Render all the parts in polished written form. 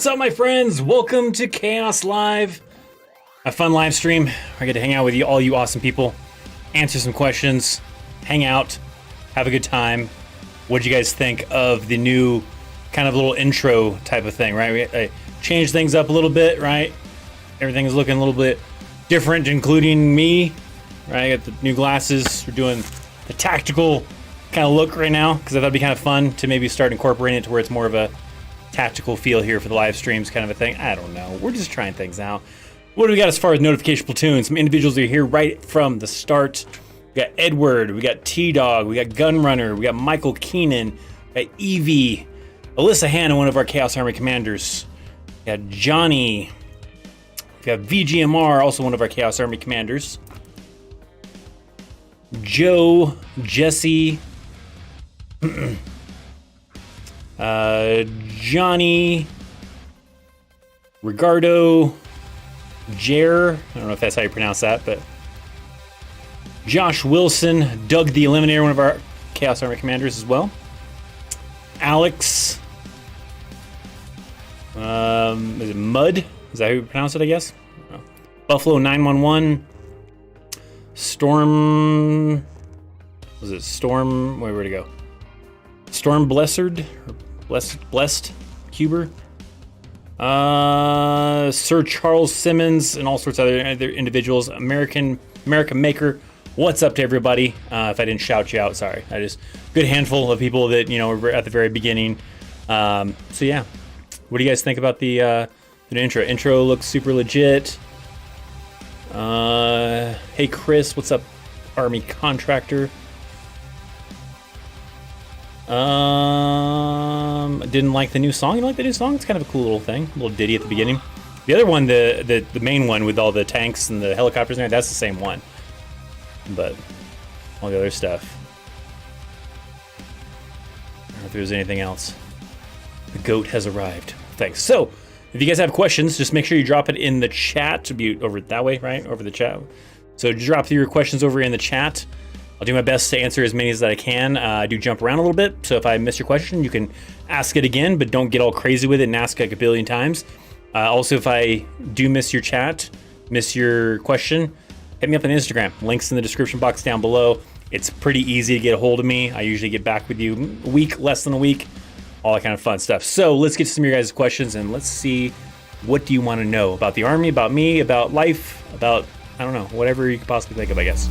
What's up, my friends? Welcome to Chaos Live, a fun live stream. I get to hang out with you, all you awesome people, answer some questions, hang out, have a good time. What do you guys think of the new kind of little intro type of thing, right? I changed things up a little bit, right? Everything is looking a little bit different, including me, right? I got the new glasses. We're doing the tactical kind of look right now because I thought it'd be kind of fun to maybe start incorporating it to where it's more of a tactical feel here for the live streams kind of a thing. I don't know. We're just trying things out. What do we got as far as notification platoon? Some individuals are here right from the start. We got Edward, we got T-Dog, we got Gunrunner, we got Michael Keenan, we got Evie, Alyssa Hanna, one of our Chaos Army commanders. We got Johnny. We got VGMR, also one of our Chaos Army commanders. Joe, Jesse, Johnny, Ricardo, Jer, I don't know if that's how you pronounce that, but Josh Wilson, Doug the Eliminator, one of our Chaos Army commanders as well. Alex, is it Mud? Is that how you pronounce it, I guess? Buffalo 911, Storm, was it Storm, where'd it go? Storm Blessed, or Blessed Cuber, Sir Charles Simmons, and all sorts of other individuals. America Maker. What's up to everybody? If I didn't shout you out, sorry. I just good handful of people that were at the very beginning. So yeah, what do you guys think about the intro? Intro looks super legit. Hey Chris, what's up, Army Contractor? Didn't like the new song. You like the new song? It's kind of a cool little thing, a little ditty at the beginning. The other one, the main one with all the tanks and the helicopters in there, that's the same one. But all the other stuff, I don't know if there's anything else. The goat has arrived. Thanks. So, if you guys have questions, just make sure you drop it in the chat. To be over that way, right? Over the chat. So drop your questions over in the chat. I'll do my best to answer as many as that I can. I do jump around a little bit, so if I miss your question, you can ask it again, but don't get all crazy with it and ask like a billion times. Also, if I do miss your chat, miss your question, hit me up on Instagram. Links in the description box down below. It's pretty easy to get a hold of me. I usually get back with you a week, less than a week, all that kind of fun stuff. So let's get to some of your guys' questions, and let's see, what do you want to know about the Army, about me, about life, about, I don't know, whatever you could possibly think of, I guess.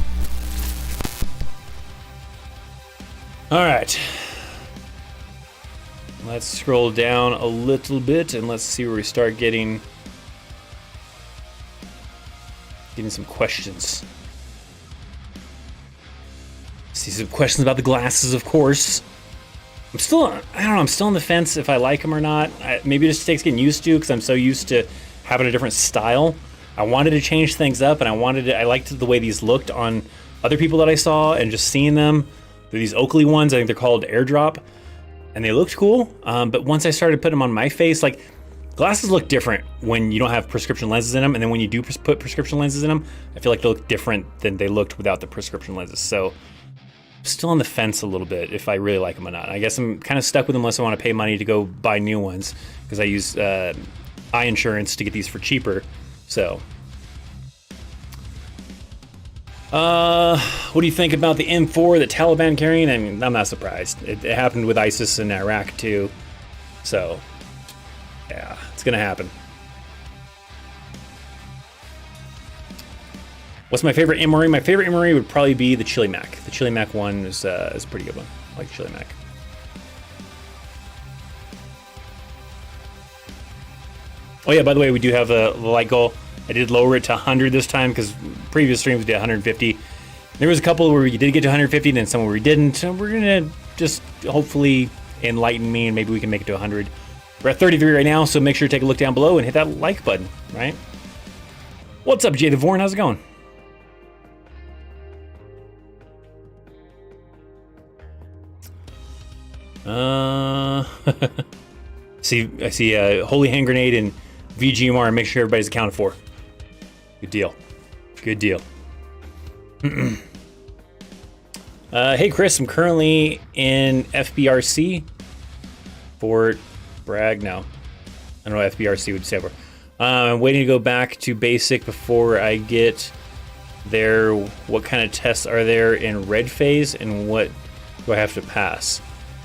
All right, let's scroll down a little bit and let's see where we start getting some questions. See some questions about the glasses, of course. I'm still on the fence if I like them or not. Maybe it just takes getting used to because I'm so used to having a different style. I wanted to change things up, and I liked the way these looked on other people that I saw, and just seeing them. They're these Oakley ones. I think they're called Airdrop, and they looked cool. But once I started putting them on my face, like, glasses look different when you don't have prescription lenses in them, and then when you do put prescription lenses in them, I feel like they look different than they looked without the prescription lenses. So I'm still on the fence a little bit if I really like them or not. I guess I'm kind of stuck with them unless I want to pay money to go buy new ones, because I use eye insurance to get these for cheaper. So what do you think about the M4 the Taliban carrying? I mean, I'm not surprised. It happened with ISIS in Iraq too. So, yeah, it's gonna happen. What's my favorite MRE? My favorite MRE would probably be the Chili Mac. The Chili Mac one is a pretty good one. I like Chili Mac. Oh yeah, by the way, we do have the light goal. I did lower it to 100 this time because previous streams we did 150. There was a couple where we did get to 150 and then some where we didn't. So we're going to just hopefully enlighten me and maybe we can make it to 100. We're at 33 right now, so make sure to take a look down below and hit that like button, right? What's up, Jay the Vorn? How's it going? I see Holy Hand Grenade and VGMR. Make sure everybody's accounted for. Good deal. Good deal. Hey Chris, I'm currently in FBRC. Fort Bragg, no. I don't know what FBRC would stand for. I'm waiting to go back to basic before I get there. What kind of tests are there in red phase, and what do I have to pass?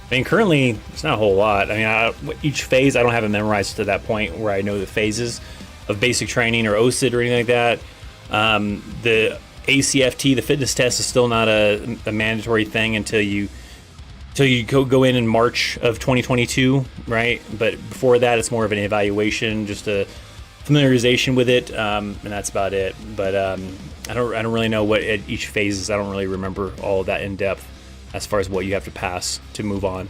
I mean, currently, it's not a whole lot. I mean, each phase, I don't have it memorized to that point where I know the phases of basic training or OSID or anything like that. The ACFT, the fitness test, is still not a mandatory thing until you go in March of 2022, right? But before that, it's more of an evaluation, just a familiarization with it, and that's about it. But I don't really know what at each phase is. I don't really remember all of that in depth as far as what you have to pass to move on.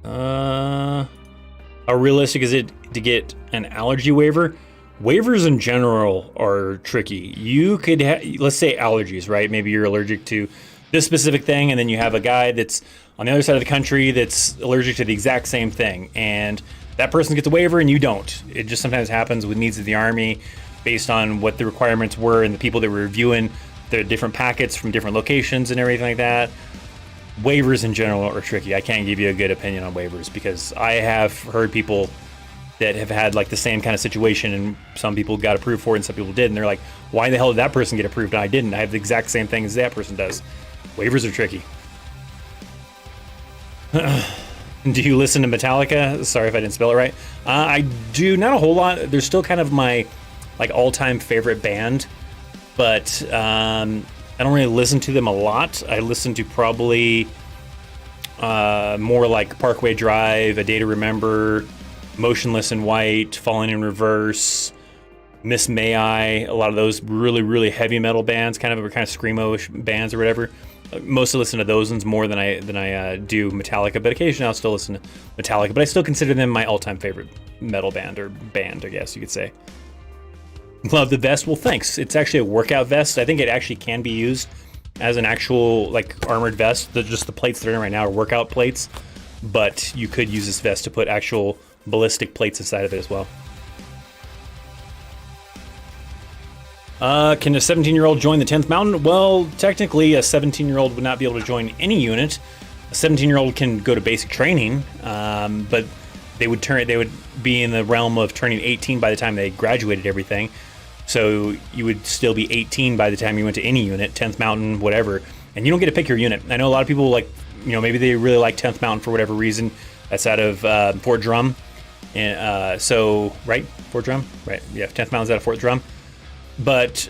How realistic is it to get an allergy waiver? Waivers in general are tricky. You could let's say allergies, right? Maybe you're allergic to this specific thing, and then you have a guy that's on the other side of the country that's allergic to the exact same thing, and that person gets a waiver and you don't. It just sometimes happens with needs of the Army based on what the requirements were and the people that were reviewing the different packets from different locations and everything like that. Waivers in general are tricky. I can't give you a good opinion on waivers because I have heard people that have had like the same kind of situation, and some people got approved for it and some people did, and they're like, why the hell did that person get approved and I didn't? I have the exact same thing as that person does. Waivers are tricky. Do you listen to Metallica? Sorry if I didn't spell it right. I do, not a whole lot. They're still kind of my like all-time favorite band, but I don't really listen to them a lot. I listen to probably more like Parkway Drive, A Day to Remember, Motionless in White, Falling in Reverse, Miss May I, a lot of those really, really heavy metal bands, kind of screamo-ish bands or whatever. Mostly listen to those ones more than I do Metallica, but occasionally I'll still listen to Metallica, but I still consider them my all-time favorite metal band, or band, I guess you could say. Love the vest. Well, thanks. It's actually a workout vest. I think it actually can be used as an actual like armored vest. Just the plates that are in right now are workout plates, but you could use this vest to put actual ballistic plates inside of it as well. Can a 17-year-old join the 10th Mountain? Well, technically, a 17-year-old would not be able to join any unit. A 17-year-old can go to basic training, but they would be in the realm of turning 18 by the time they graduated everything. So you would still be 18 by the time you went to any unit, 10th Mountain, whatever. And you don't get to pick your unit. I know a lot of people like, maybe they really like 10th Mountain for whatever reason. That's out of Fort Drum. And right, Fort Drum, right? Yeah, 10th Mountain's out of Fort Drum. But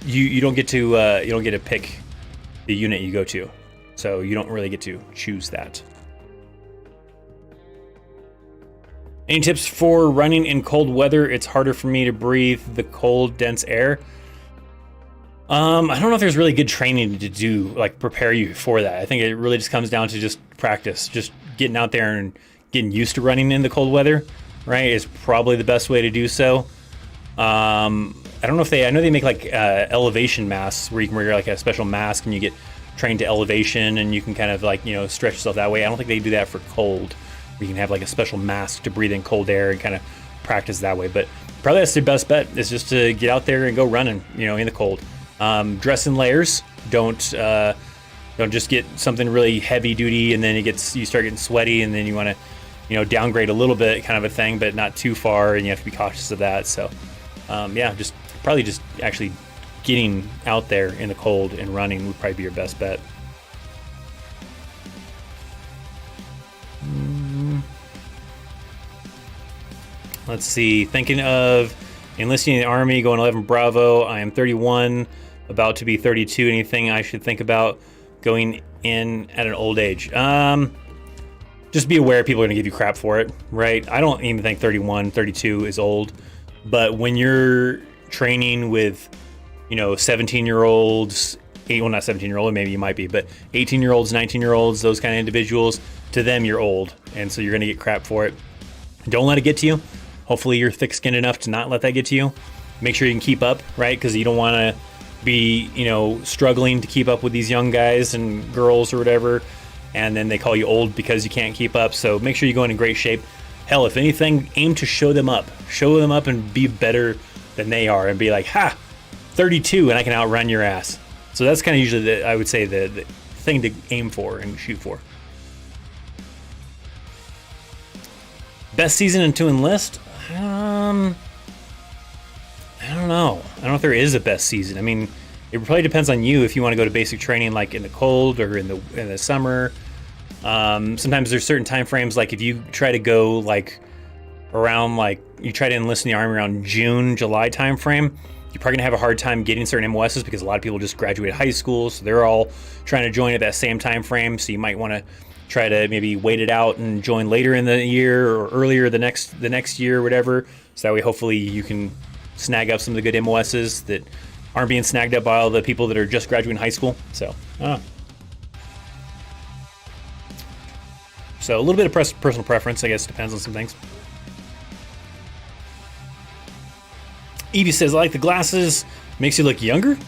you don't get to pick the unit you go to, so you don't really get to choose that. Any tips for running in cold weather? It's harder for me to breathe the cold, dense air. I don't know if there's really good training to do, like prepare you for that. I think it really just comes down to just practice, just getting out there and getting used to running in the cold weather, right? Is probably the best way to do so. I don't know if I know they make like elevation masks where you can wear like a special mask and you get trained to elevation and you can kind of like, stretch yourself that way. I don't think they do that for cold, where you can have like a special mask to breathe in cold air and kind of practice that way. But probably that's the best bet, is just to get out there and go running, in the cold. Dress in layers. Don't just get something really heavy duty and then you start getting sweaty and then you want to, downgrade a little bit, kind of a thing, but not too far, and you have to be cautious of that. So, just actually getting out there in the cold and running would probably be your best bet. Let's see. Thinking of enlisting in the Army, going 11 Bravo. I am 31, about to be 32. Anything I should think about going in at an old age? Just be aware people are going to give you crap for it, right? I don't even think 31, 32 is old. But when you're training with, 17-year-olds, well, not 17-year-old, maybe you might be, but 18-year-olds, 19-year-olds, those kind of individuals, to them, you're old. And so you're going to get crap for it. Don't let it get to you. Hopefully you're thick-skinned enough to not let that get to you. Make sure you can keep up, right? Because you don't want to be, struggling to keep up with these young guys and girls or whatever, and then they call you old because you can't keep up. So make sure you go in great shape. Hell, if anything, aim to show them up and be better than they are, and be like, 32, and I can outrun your ass. So that's kind of usually, I would say, the thing to aim for and shoot for. Best season to enlist? I don't know. I don't know if there is a best season. I mean, it probably depends on you if you want to go to basic training like in the cold or in the summer. Sometimes there's certain time frames, like if you try to go like around, like you try to enlist in the Army around June, July time frame, you're probably gonna have a hard time getting certain MOSs because a lot of people just graduated high school, so they're all trying to join at that same time frame. So you might want to try to maybe wait it out and join later in the year or earlier the next year or whatever. So that way, hopefully, you can snag up some of the good MOSs that aren't being snagged up by all the people that are just graduating high school. So, so a little bit of personal preference, I guess, depends on some things. Evie says, I like the glasses. Makes you look younger.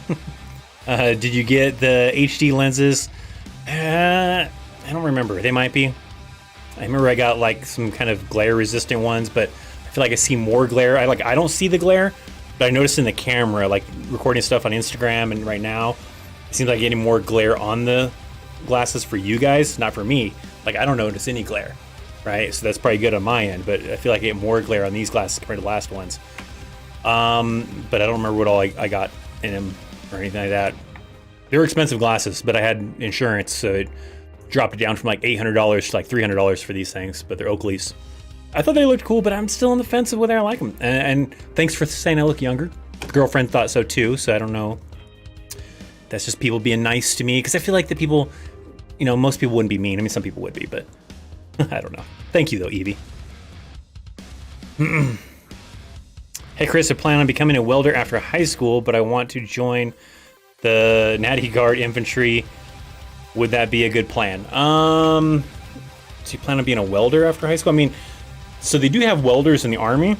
Did you get the HD lenses? I don't remember. They might be. I remember I got like some kind of glare resistant ones, but I feel like I see more glare. I don't see the glare, but I noticed in the camera, like recording stuff on Instagram and right now, it seems like getting more glare on the glasses for you guys, not for me. Like I don't notice any glare, right? So that's probably good on my end, but I feel like I get more glare on these glasses compared to the last ones. But I don't remember what all I got in them or anything like that. They were expensive glasses, but I had insurance, so it dropped it down from like $800 to like $300 for these things, but they're Oakleys. I thought they looked cool, but I'm still on the fence of whether I like them. And thanks for saying I look younger. Girlfriend thought so too, so I don't know. That's just people being nice to me, because I feel like the people, you know, most people wouldn't be mean. I mean, some people would be, but I don't know. Thank you though, Evie. Hey Chris, I plan on becoming a welder after high school, but I want to join the Natty Guard Infantry. Would that be a good plan? So you plan on being a welder after high school? I mean, so they do have welders in the Army,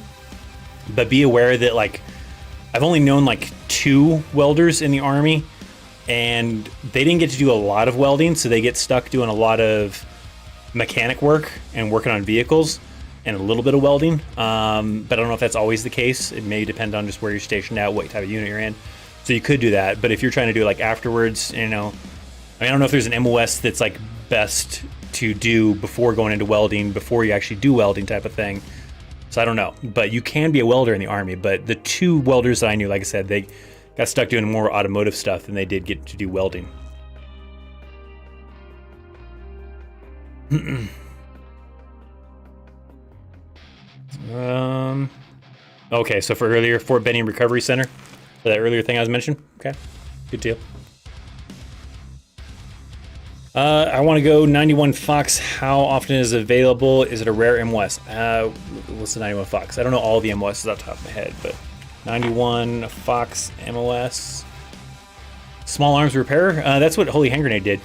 but be aware that like I've only known like 2 welders in the Army, and they didn't get to do a lot of welding, so they get stuck doing a lot of mechanic work and working on vehicles and a little bit of welding. But I don't know if that's always the case. It may depend on just where you're stationed at, what type of unit you're in. So you could do that, but if you're trying to do it like afterwards, you know, I don't know if there's an MOS that's like best to do before going into welding, before you actually do welding type of thing. So I don't know, but you can be a welder in the Army. But the 2 welders that I knew, like I said, they got stuck doing more automotive stuff than they did get to do welding. Okay, so for earlier, Fort Benning Recovery Center, for that earlier thing I was mentioning. Okay, good deal. I want to go 91 Fox. How often is it available? Is it a rare MOS? What's the 91 Fox? I don't know all the MOSs off the top of my head, but 91 Fox MOS. Small arms repair. That's what Holy Hand Grenade did.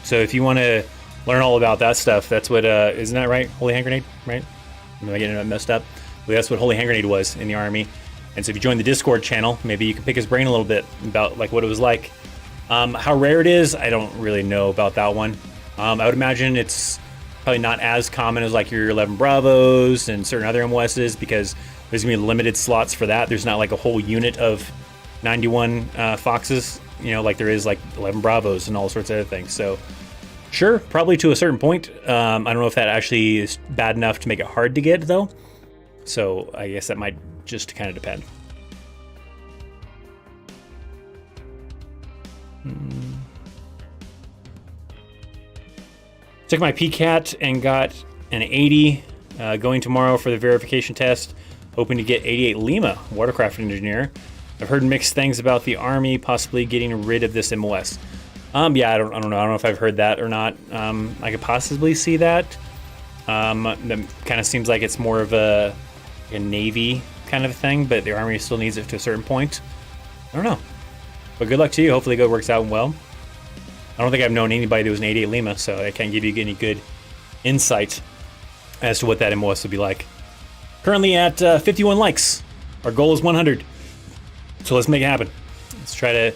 So if you want to learn all about that stuff, that's what, isn't that right? Holy Hand Grenade, right? Am I getting it messed up? Well, that's what Holy Hand Grenade was in the Army. And so if you join the Discord channel, maybe you can pick his brain a little bit about like what it was like. How rare it is, I don't really know about that one. I would imagine it's probably not as common as like your 11 Bravos and certain other MOSs, because there's gonna be limited slots for that. There's not like a whole unit of 91 Foxes, you know, like there is like 11 Bravos and all sorts of other things. So sure, probably to a certain point. I don't know if that actually is bad enough to make it hard to get though. So I guess that might just kind of depend. Took my PCAT and got an 80. Going tomorrow for the verification test. Hoping to get 88 Lima, watercraft engineer. I've heard mixed things about the Army possibly getting rid of this MOS. Yeah, I don't know. I don't know if I've heard that or not. I could possibly see that. That kind of seems like it's more of a Navy kind of thing, but the Army still needs it to a certain point. I don't know. But good luck to you. Hopefully it works out well. I don't think I've known anybody that was an 88 Lima, so I can't give you any good insight as to what that MOS would be like. Currently at 51 likes. Our goal is 100. So let's make it happen. Let's try to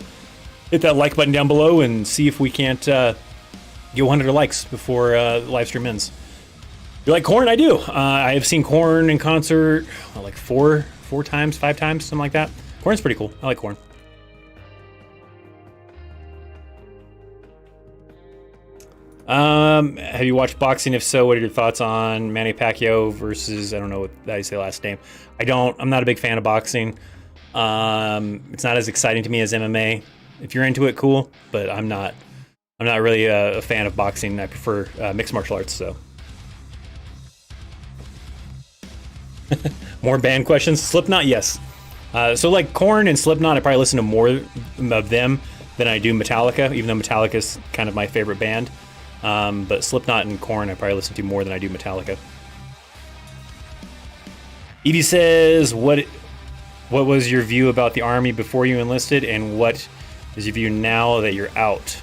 hit that like button down below and see if we can't get 100 likes before the live stream ends. You like Korn? I do. I have seen Korn in concert like four times, 5 times, something like that. Korn's pretty cool. I like Korn. Have you watched boxing? If so, what are your thoughts on Manny Pacquiao versus, I don't know how you say last name. I'm not a big fan of boxing. It's not as exciting to me as MMA. If you're into it, cool, but I'm not really a fan of boxing. I prefer mixed martial arts, so. More band questions. Slipknot, yes. So like Korn and Slipknot, I probably listen to more of them than I do Metallica, even though Metallica's kind of my favorite band. But Slipknot and Korn, I probably listen to more than I do Metallica. Evie says, what was your view about the Army before you enlisted, and what is your view now that you're out?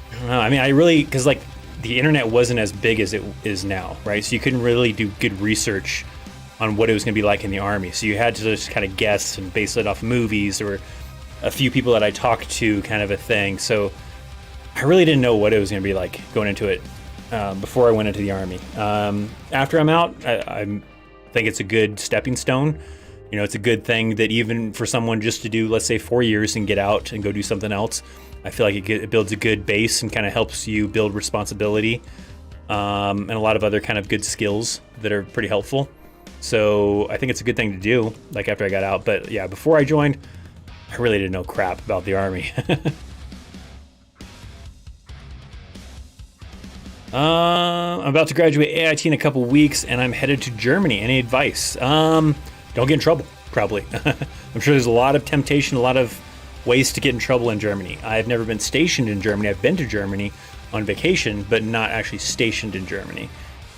I don't know. I mean, because like the internet wasn't as big as it is now, right? So you couldn't really do good research on what it was going to be like in the Army. So you had to just kind of guess and base it off movies or a few people that I talked to, kind of a thing. So I really didn't know what it was going to be like going into it before I went into the Army. After I'm out, I think it's a good stepping stone. You know, it's a good thing that even for someone just to do, let's say, 4 years and get out and go do something else, I feel like it builds a good base and kind of helps you build responsibility and a lot of other kind of good skills that are pretty helpful. So I think it's a good thing to do, like after I got out. But yeah, before I joined, I really didn't know crap about the Army. I'm about to graduate AIT in a couple weeks, and I'm headed to Germany. Any advice? Don't get in trouble, probably. I'm sure there's a lot of temptation, a lot of ways to get in trouble in Germany. I've never been stationed in Germany. I've been to Germany on vacation, but not actually stationed in Germany.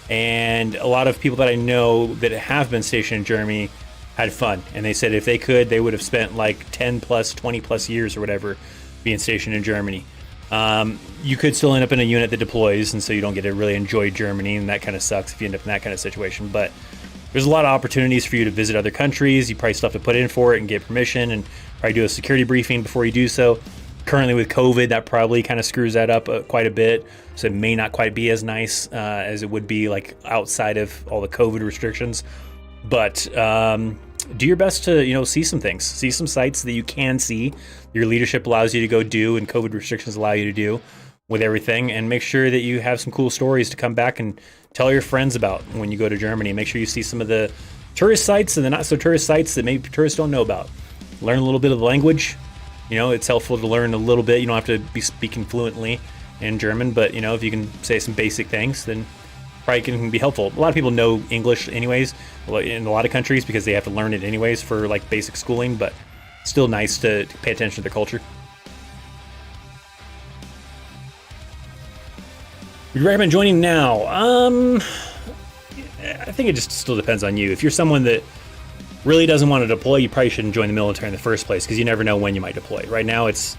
And a lot of people that I know that have been stationed in Germany had fun. And they said if they could, they would have spent like 10 plus, 20 plus years or whatever being stationed in Germany. You could still end up in a unit that deploys, and so you don't get to really enjoy Germany, and that kind of sucks if you end up in that kind of situation. But there's a lot of opportunities for you to visit other countries. You probably still have to put in for it and get permission and probably do a security briefing before you do so. Currently with COVID, that probably kind of screws that up quite a bit. So it may not quite be as nice as it would be like outside of all the COVID restrictions. But do your best to, see some things, see some sites that you can see, your leadership allows you to go do and COVID restrictions allow you to do with everything, and make sure that you have some cool stories to come back and tell your friends about when you go to Germany. Make sure you see some of the tourist sites and the not so tourist sites that maybe tourists don't know about. Learn a little bit of the language. It's helpful to learn a little bit. You don't have to be speaking fluently in German, but if you can say some basic things, then probably can be helpful. A lot of people know English anyways in a lot of countries because they have to learn it anyways for like basic schooling, but still nice to pay attention to their culture. Would you recommend joining now? I think it just still depends on you. If you're someone that really doesn't want to deploy, you probably shouldn't join the military in the first place because you never know when you might deploy. Right now, it's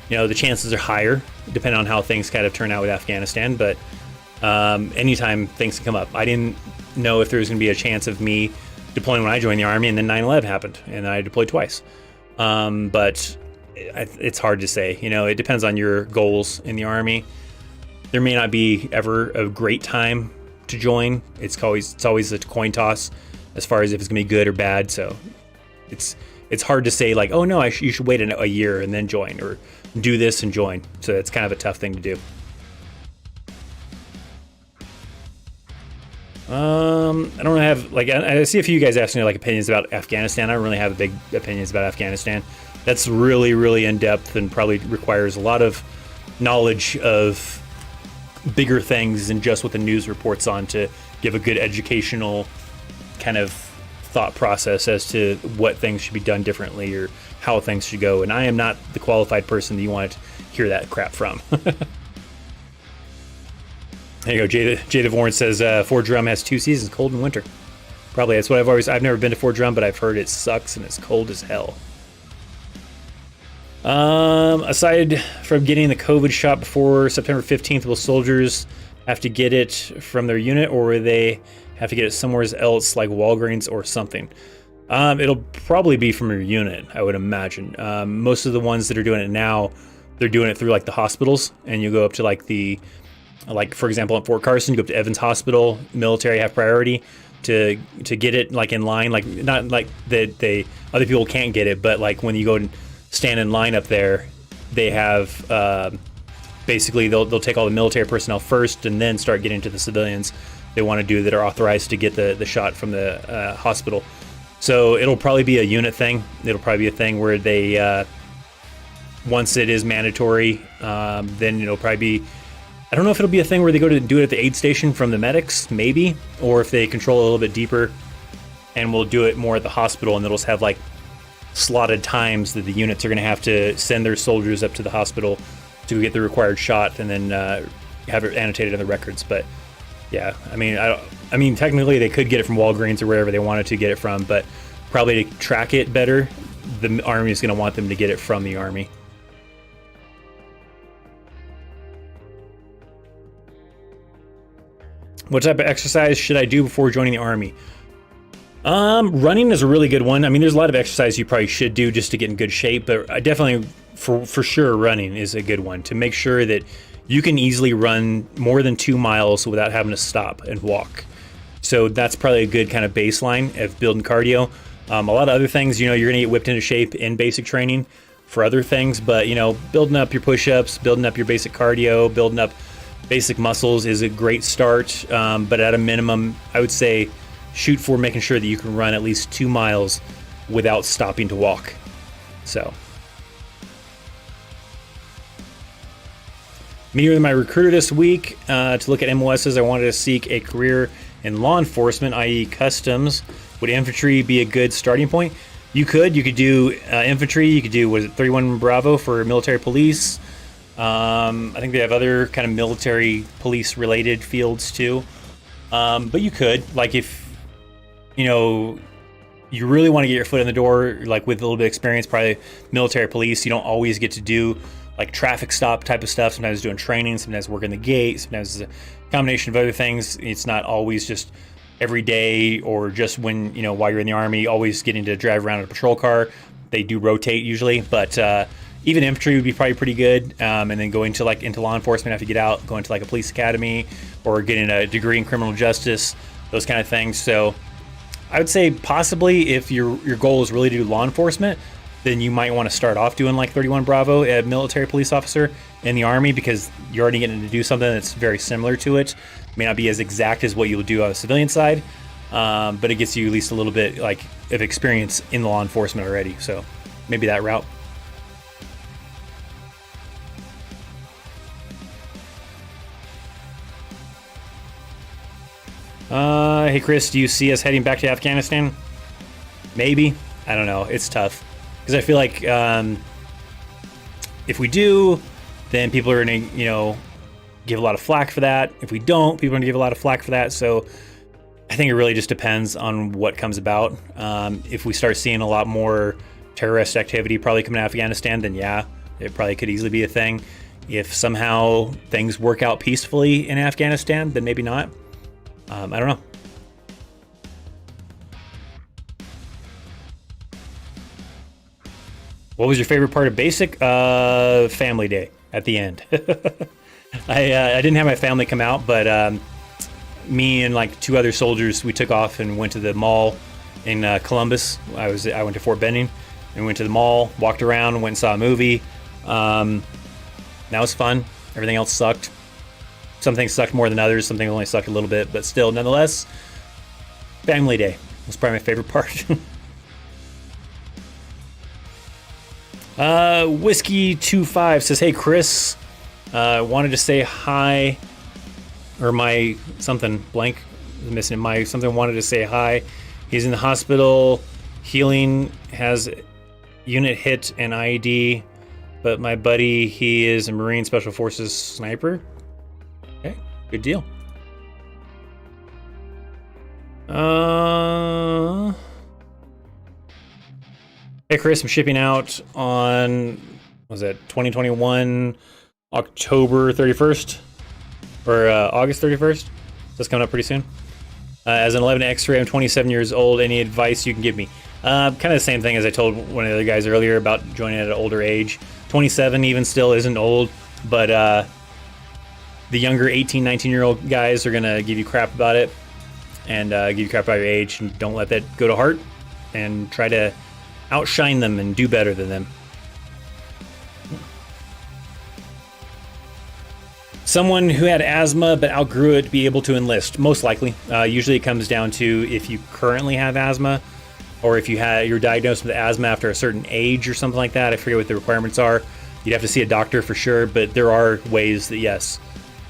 the chances are higher depending on how things kind of turn out with Afghanistan, but anytime things can come up. I didn't know if there was going to be a chance of me deploying when I joined the Army, and then 9/11 happened, and I deployed twice. But it's hard to say. It depends on your goals in the Army. There may not be ever a great time to join. It's always a coin toss as far as if it's gonna be good or bad. So it's hard to say like, oh no, you should wait a year and then join, or do this and join. So it's kind of a tough thing to do. I don't have I see a few of you guys asking like opinions about Afghanistan. I don't really have big opinions about Afghanistan. That's really, really in depth and probably requires a lot of knowledge of bigger things than just what the news reports on to give a good educational kind of thought process as to what things should be done differently or how things should go. And I am not the qualified person that you want to hear that crap from. There you go. Jada Vorn says Fort Drum has 2 seasons, cold and winter. Probably that's what I've never been to Fort Drum, but I've heard it sucks and it's cold as hell. Aside from getting the COVID shot before September 15th, will soldiers have to get it from their unit, or will they have to get it somewhere else like Walgreens or something? It'll probably be from your unit, I would imagine. Most of the ones that are doing it now, they're doing it through like the hospitals, and you go up to like for example, at Fort Carson, you go up to Evans Hospital, military have priority to get it like in line, like not like they other people can't get it, but like when you go and stand in line up there, they have basically they'll take all the military personnel first and then start getting to the civilians they want to do that are authorized to get the shot from the hospital. So it'll probably be a unit thing. It'll probably be a thing where they, once it is mandatory, then it'll probably be, I don't know if it'll be a thing where they go to do it at the aid station from the medics, maybe, or if they control a little bit deeper and we'll do it more at the hospital, and they'll just have like slotted times that the units are going to have to send their soldiers up to the hospital to get the required shot and then have it annotated in the records. But yeah, I mean, technically they could get it from Walgreens or wherever they wanted to get it from, but probably to track it better, the Army is going to want them to get it from the Army. What type of exercise should I do before joining the Army? Running is a really good one. I mean, there's a lot of exercise you probably should do just to get in good shape, but I definitely, for sure, running is a good one to make sure that you can easily run more than 2 miles without having to stop and walk. So that's probably a good kind of baseline of building cardio. A lot of other things, you're going to get whipped into shape in basic training for other things, but, building up your push-ups, building up your basic cardio, building up basic muscles is a great start, but at a minimum, I would say shoot for making sure that you can run at least 2 miles without stopping to walk. So, meeting with my recruiter this week to look at MOSs. I wanted to seek a career in law enforcement, i.e. customs. Would infantry be a good starting point? You could do infantry. You could do 31 Bravo for military police. I think they have other kind of military police related fields too. But you could, like, if you really want to get your foot in the door, like with a little bit of experience, probably military police. You don't always get to do like traffic stop type of stuff. Sometimes doing training, sometimes working the gate, sometimes it's a combination of other things. It's not always just every day or just when, while you're in the Army, always getting to drive around in a patrol car. They do rotate usually, but even infantry would be probably pretty good. And then going to into law enforcement after you get out, going to like a police academy or getting a degree in criminal justice, those kind of things. So I would say possibly if your goal is really to do law enforcement, then you might want to start off doing like 31 Bravo, a military police officer in the Army, because you're already getting to do something that's very similar to it. May not be as exact as what you'll do on the civilian side, but it gets you at least a little bit like of experience in law enforcement already. So maybe that route. Hey Chris, do you see us heading back to Afghanistan? Maybe. I don't know. It's tough. Because I feel like if we do, then people are going to, give a lot of flack for that. If we don't, people are going to give a lot of flack for that. So I think it really just depends on what comes about. If we start seeing a lot more terrorist activity probably coming out of Afghanistan, then yeah, it probably could easily be a thing. If somehow things work out peacefully in Afghanistan, then maybe not. I don't know. What was your favorite part of basic? Family day at the end. I didn't have my family come out, but me and like 2 other soldiers, we took off and went to the mall in Columbus. I went to Fort Benning and went to the mall, walked around, went and saw a movie. That was fun. Everything else sucked. Some things sucked more than others. Some things only sucked a little bit, but still, nonetheless, family day was probably my favorite part. Whiskey25 says, hey Chris, wanted to say hi, or my something blank missing my something wanted to say hi. He's in the hospital healing, has unit hit and IED, but my buddy, he is a Marine Special Forces sniper. Okay, good deal. Hey Chris, I'm shipping out on, was it 2021 October 31st or August 31st? That's coming up pretty soon. As an 11 X-ray, I'm 27 years old. Any advice you can give me? Kind of the same thing as I told one of the other guys earlier about joining at an older age. 27 even still isn't old, but the younger 18, 19-year-old guys are going to give you crap about it and give you crap about your age, and don't let that go to heart and try to outshine them and do better than them. Someone who had asthma but outgrew it be able to enlist, most likely. Usually it comes down to if you currently have asthma, or if you're diagnosed with asthma after a certain age or something like that. I forget what the requirements are. You'd have to see a doctor for sure, but there are ways that, yes,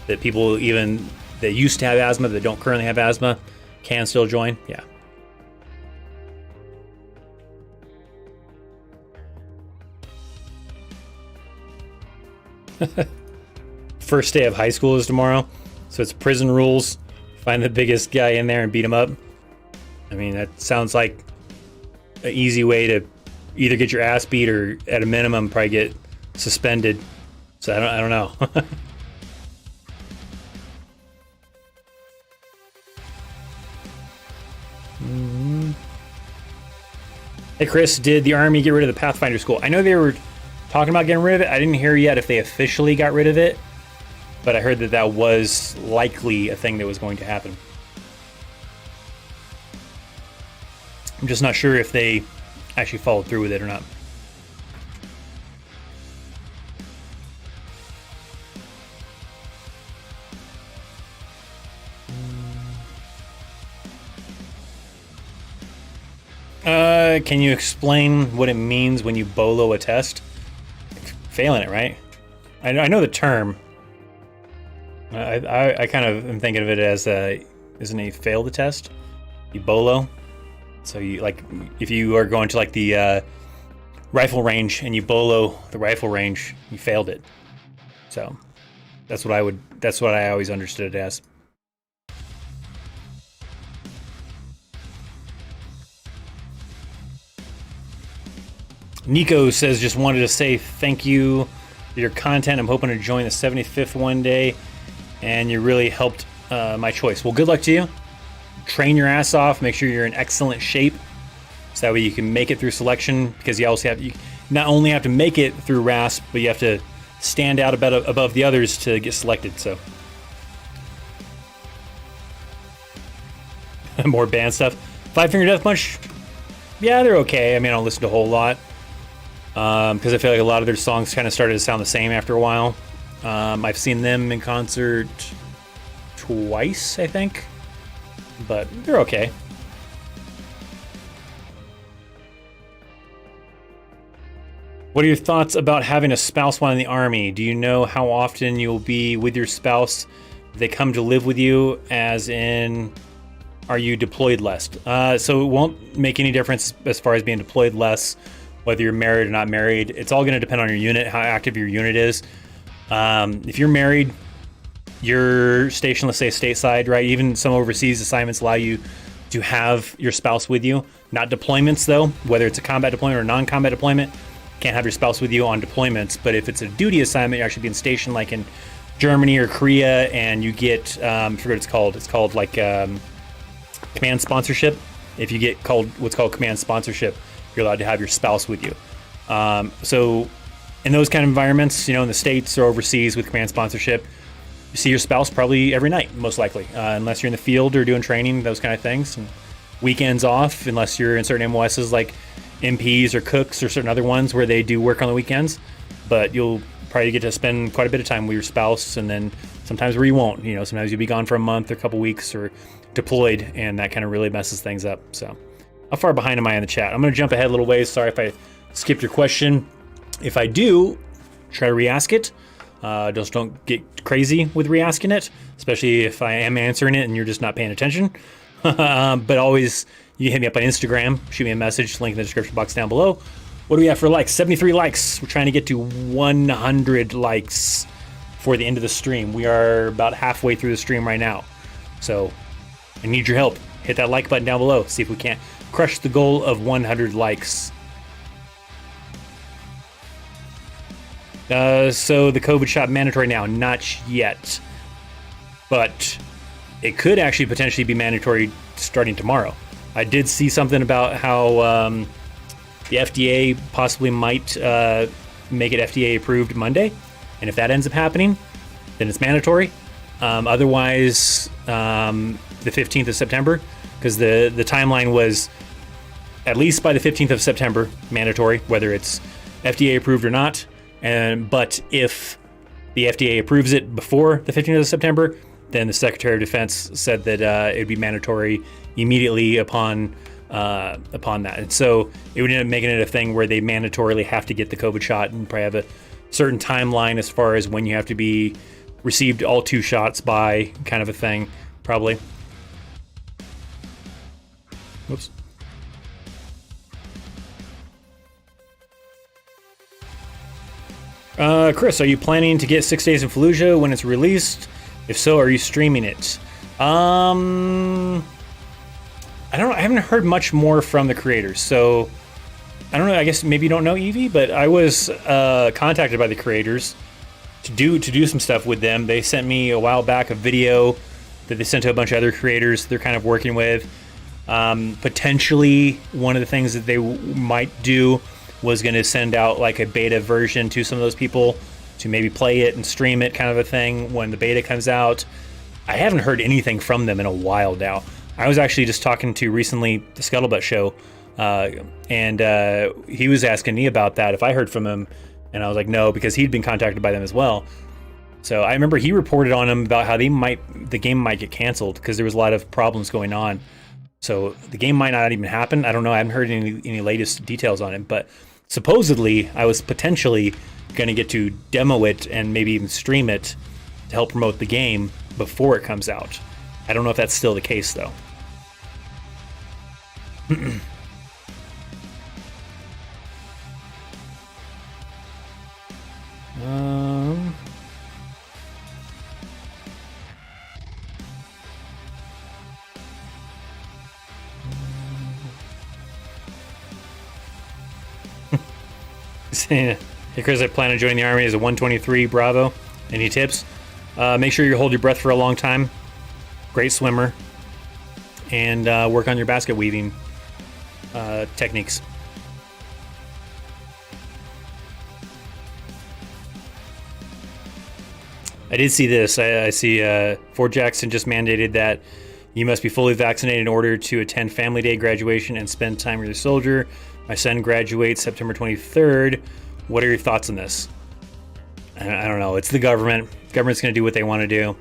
that people even that used to have asthma that don't currently have asthma can still join. Yeah. First day of high school is tomorrow, so it's prison rules. Find the biggest guy in there and beat him up. I mean, that sounds like an easy way to either get your ass beat or, at a minimum, probably get suspended. So I don't know. Hey Chris, did the Army get rid of the Pathfinder school? I know they were talking about getting rid of it. I didn't hear yet if they officially got rid of it, but I heard that that was likely a thing that was going to happen. I'm just not sure if they actually followed through with it or not. Can you explain what it means when you bolo a test? Failing it, right? I know the term. I kind of am thinking of it as isn't it fail the test? You bolo. So you, like, if you are going to like the rifle range and you bolo the rifle range, you failed it. So that's what I always understood it as. Nico says, just wanted to say thank you for your content. I'm hoping to join the 75th one day, and you really helped my choice. Well, good luck to you. Train your ass off. Make sure you're in excellent shape, so that way you can make it through selection, because you also you not only have to make it through RASP, but you have to stand out above the others to get selected. So more band stuff. Five Finger Death Punch, yeah, they're okay. I mean, I don't listen to a whole lot, because I feel like a lot of their songs kind of started to sound the same after a while. I've seen them in concert twice, I think, but they're okay. What are your thoughts about having a spouse while in the Army? Do you know how often you'll be with your spouse? Do they come to live with you, as in, are you deployed less? So it won't make any difference as far as being deployed less, whether you're married or not married. It's all going to depend on your unit, how active your unit is. If you're married, you're stationed, let's say stateside, right? Even some overseas assignments allow you to have your spouse with you. Not deployments though, whether it's a combat deployment or non-combat deployment, can't have your spouse with you on deployments. But if it's a duty assignment, you're actually being stationed like in Germany or Korea, and you get, I forget what it's called. It's called like command sponsorship. If you get called what's called command sponsorship, you're allowed to have your spouse with you. So in those kind of environments, in the States or overseas with command sponsorship, you see your spouse probably every night, most likely, unless you're in the field or doing training, those kind of things. And weekends off, unless you're in certain MOSs like MPs or cooks or certain other ones where they do work on the weekends. But you'll probably get to spend quite a bit of time with your spouse, and then sometimes where you won't. Sometimes you'll be gone for a month or a couple weeks or deployed, and that kind of really messes things up. So how far behind am I in the chat? I'm going to jump ahead a little ways. Sorry if I skipped your question. If I do, try to re-ask it. Just don't get crazy with re-asking it, especially if I am answering it and you're just not paying attention. But always, you can hit me up on Instagram, shoot me a message, link in the description box down below. What do we have for likes? 73 likes. We're trying to get to 100 likes for the end of the stream. We are about halfway through the stream right now. So I need your help. Hit that like button down below. See if we can't crush the goal of 100 likes. So the COVID shot mandatory now? Not yet. But it could actually potentially be mandatory starting tomorrow. I did see something about how the FDA possibly might make it FDA approved Monday. And if that ends up happening, then it's mandatory. Otherwise, the 15th of September, because the timeline was at least by the 15th of September, mandatory, whether it's FDA approved or not. But if the FDA approves it before the 15th of September, then the Secretary of Defense said that it would be mandatory immediately upon that. And so it would end up making it a thing where they mandatorily have to get the COVID shot and probably have a certain timeline as far as when you have to be received all 2 shots by, kind of a thing, probably. Whoops. Chris, are you planning to get 6 Days in Fallujah when it's released? If so, are you streaming it? I don't know. I haven't heard much more from the creators, so I don't know. I guess maybe you don't know Evie, but I was contacted by the creators to do some stuff with them. They sent me a while back a video that they sent to a bunch of other creators they're kind of working with. Potentially, one of the things that they might do was going to send out like a beta version to some of those people to maybe play it and stream it, kind of a thing, when the beta comes out. I haven't heard anything from them in a while now. I was actually just talking to recently the Scuttlebutt show, and he was asking me about that, if I heard from him, and I was like, no, because he'd been contacted by them as well. So I remember he reported on them about how the game might get canceled because there was a lot of problems going on. So the game might not even happen. I don't know. I haven't heard any latest details on it, but supposedly I was potentially going to get to demo it and maybe even stream it to help promote the game before it comes out. I don't know if that's still the case, though. Hey Chris, I plan on joining the Army as a 123 Bravo. Any tips? Make sure you hold your breath for a long time. Great swimmer. And work on your basket weaving techniques. I did see this. I see Fort Jackson just mandated that you must be fully vaccinated in order to attend Family Day graduation and spend time with your soldier. My son graduates September 23rd. What are your thoughts on this? I don't know. It's the government. Government's going to do what they want to do.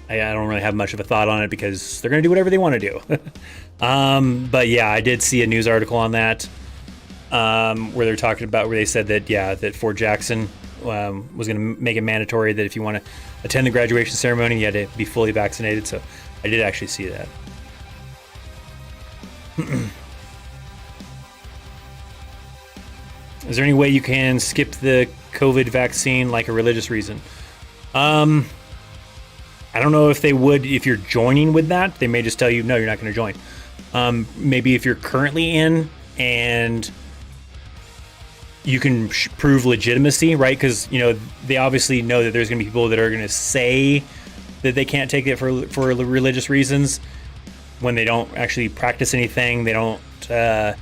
I don't really have much of a thought on it because they're going to do whatever they want to do. But yeah, I did see a news article on that where they're talking about, where they said that, yeah, that Fort Jackson was going to make it mandatory that if you want to attend the graduation ceremony, you had to be fully vaccinated. So I did actually see that. Is there any way you can skip the COVID vaccine, like a religious reason? I don't know if they would. If you're joining with that, they may just tell you, no, you're not going to join. Maybe if you're currently in and you can prove legitimacy, right? Because, you know, they obviously know that there's going to be people that are going to say that they can't take it for religious reasons when they don't actually practice anything. They don't have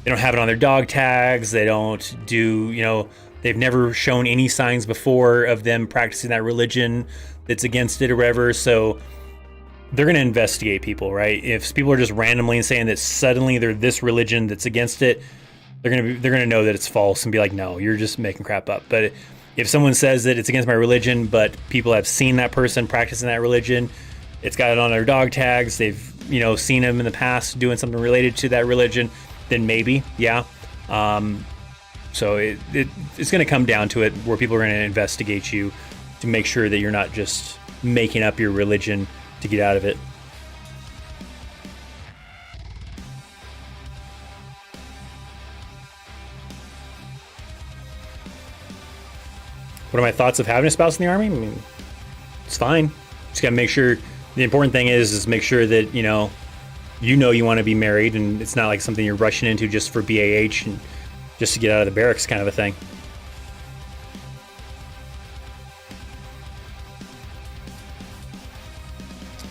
it on their dog tags. They don't do, you know, they've never shown any signs before of them practicing that religion that's against it or whatever. So they're going to investigate people, right? If people are just randomly saying that suddenly they're this religion that's against it, they're going to know that it's false and be like, no, you're just making crap up. But if someone says that it's against my religion, but people have seen that person practicing that religion, it's got it on their dog tags, they've, you know, seen them in the past doing something related to that religion, then maybe, yeah. So it's going to come down to it where people are going to investigate you to make sure that you're not just making up your religion to get out of it. What are my thoughts of having a spouse in the Army? I mean, it's fine. Just got to make sure. The important thing is make sure that, you know you want to be married, and it's not like something you're rushing into just for BAH and just to get out of the barracks, kind of a thing.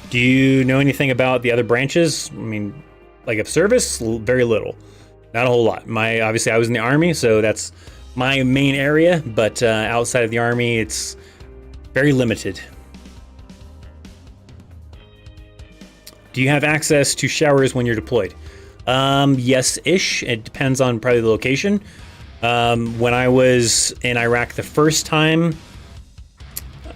Do you know anything about the other branches? I mean, like of service, very little, not a whole lot. Obviously I was in the Army, so that's my main area, but outside of the Army, it's very limited. Do you have access to showers when you're deployed? Yes-ish. It depends on probably the location. When I was in Iraq the first time,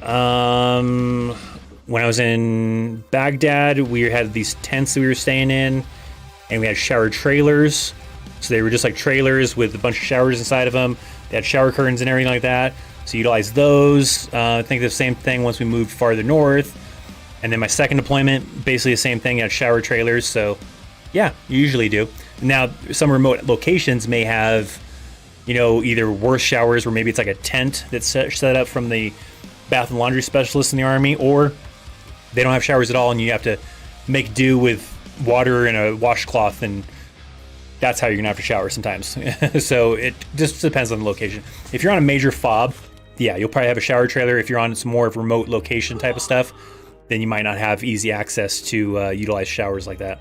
When I was in Baghdad, we had these tents that we were staying in, and we had shower trailers. So they were just like trailers with a bunch of showers inside of them. They had shower curtains and everything like that. So utilized those. I think the same thing once we moved farther north. And then my second deployment, basically the same thing, had shower trailers. So yeah, you usually do. Now, some remote locations may have, either worse showers where maybe it's like a tent that's set up from the bath and laundry specialist in the Army, or they don't have showers at all and you have to make do with water and a washcloth, and that's how you're gonna have to shower sometimes. So it just depends on the location. If you're on a major fob, yeah, you'll probably have a shower trailer. If you're on some more remote location type of stuff, then you might not have easy access to utilize showers like that.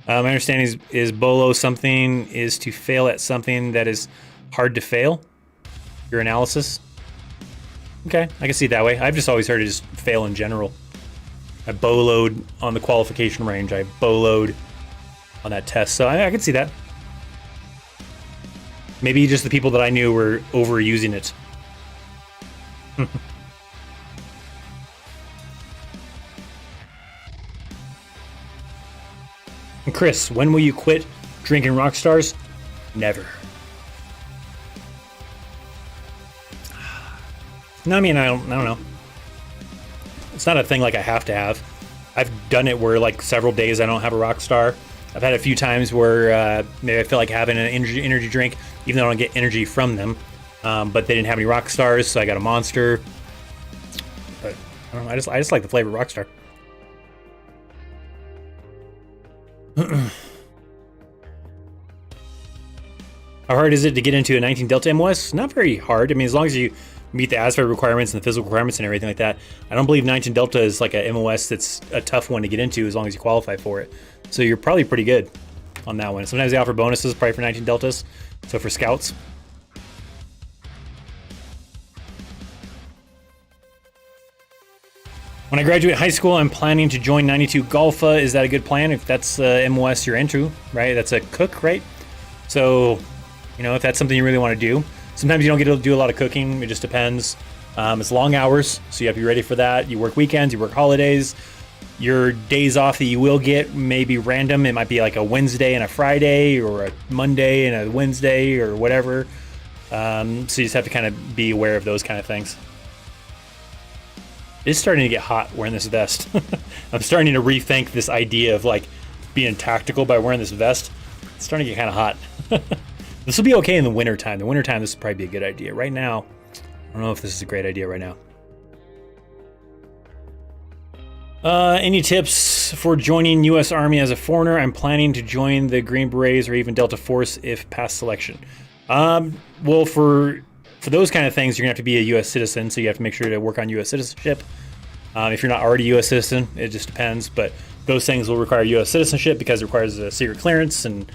My understanding is BOLO something is to fail at something that is hard to fail. Your analysis. Okay, I can see it that way. I've just always heard it just fail in general. I BOLO'd on the qualification range. I BOLO'd on that test, so I can see that. Maybe just the people that I knew were overusing it. And Chris, when will you quit drinking Rockstars? Never. No, I mean, I don't know. It's not a thing like I have to have. I've done it where like several days I don't have a Rockstar. I've had a few times where maybe I feel like having an energy drink, even though I don't get energy from them. But they didn't have any Rockstars, so I got a Monster. But I don't know, I just like the flavor of Rockstar. How hard is it to get into a 19 Delta MOS? Not very hard. I mean, as long as you meet the ASVAB requirements and the physical requirements and everything like that. I don't believe 19 Delta is like a MOS that's a tough one to get into as long as you qualify for it. So you're probably pretty good on that one. Sometimes they offer bonuses probably for 19 Deltas. So for scouts. When I graduate high school, I'm planning to join 92 Golfa. Is that a good plan? If that's MOS you're into, right? That's a cook, right? So, if that's something you really want to do. Sometimes you don't get to do a lot of cooking. It just depends. It's long hours, so you have to be ready for that. You work weekends, you work holidays. Your days off that you will get may be random. It might be like a Wednesday and a Friday, or a Monday and a Wednesday, or whatever. So you just have to kind of be aware of those kind of things. It's starting to get hot wearing this vest. I'm starting to rethink this idea of like being tactical by wearing this vest. It's starting to get kind of hot. This will be okay in the wintertime. The wintertime, this would probably be a good idea. Right now, I don't know if this is a great idea right now. Any tips for joining U.S. Army as a foreigner? I'm planning to join the Green Berets or even Delta Force if past selection. Well, for those kind of things, you're gonna have to be a U.S. citizen, so you have to make sure to work on U.S. citizenship. If you're not already a U.S. citizen, it just depends. But those things will require U.S. citizenship because it requires a secret clearance, and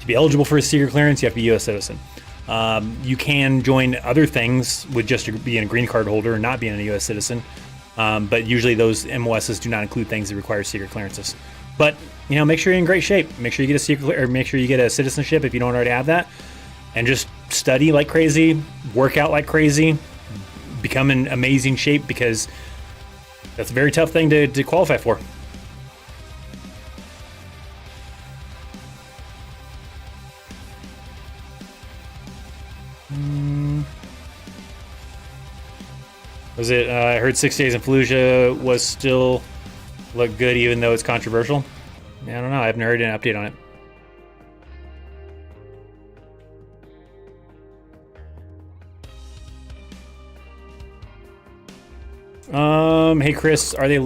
to be eligible for a secret clearance, you have to be a U.S. citizen. You can join other things with just being a green card holder and not being a U.S. citizen. But usually those MOSs do not include things that require secret clearances. But make sure you're in great shape. Make sure you get a secret, or make sure you get a citizenship if you don't already have that, and just study like crazy, work out like crazy, become in amazing shape, because that's a very tough thing to qualify for. Was it, I heard 6 Days in Fallujah was still look good even though it's controversial. Yeah, I don't know, I haven't heard an update on it. Hey Chris, are they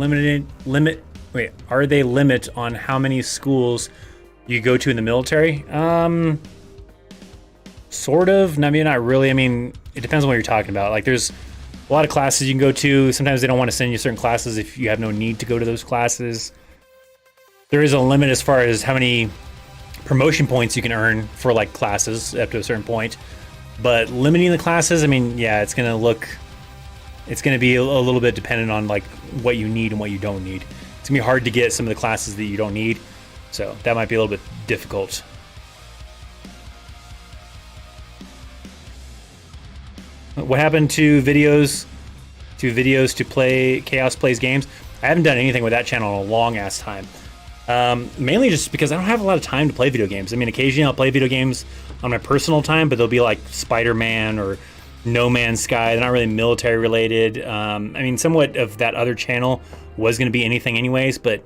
limit on how many schools you go to in the military? Sort of, maybe not really. I mean, it depends on what you're talking about. Like there's a lot of classes you can go to. Sometimes they don't want to send you certain classes if you have no need to go to those classes. There is a limit as far as how many promotion points you can earn for like classes up to a certain point. But limiting the classes, I mean, yeah, it's going to be a little bit dependent on like what you need and what you don't need. It's going to be hard to get some of the classes that you don't need. So that might be a little bit difficult. What happened to videos? To play Chaos Plays Games? I haven't done anything with that channel in a long ass time. Mainly just because I don't have a lot of time to play video games. I mean, occasionally I'll play video games on my personal time, but they'll be like Spider-Man or No Man's Sky. They're not really military related. I mean, somewhat of that other channel was going to be anything anyways, but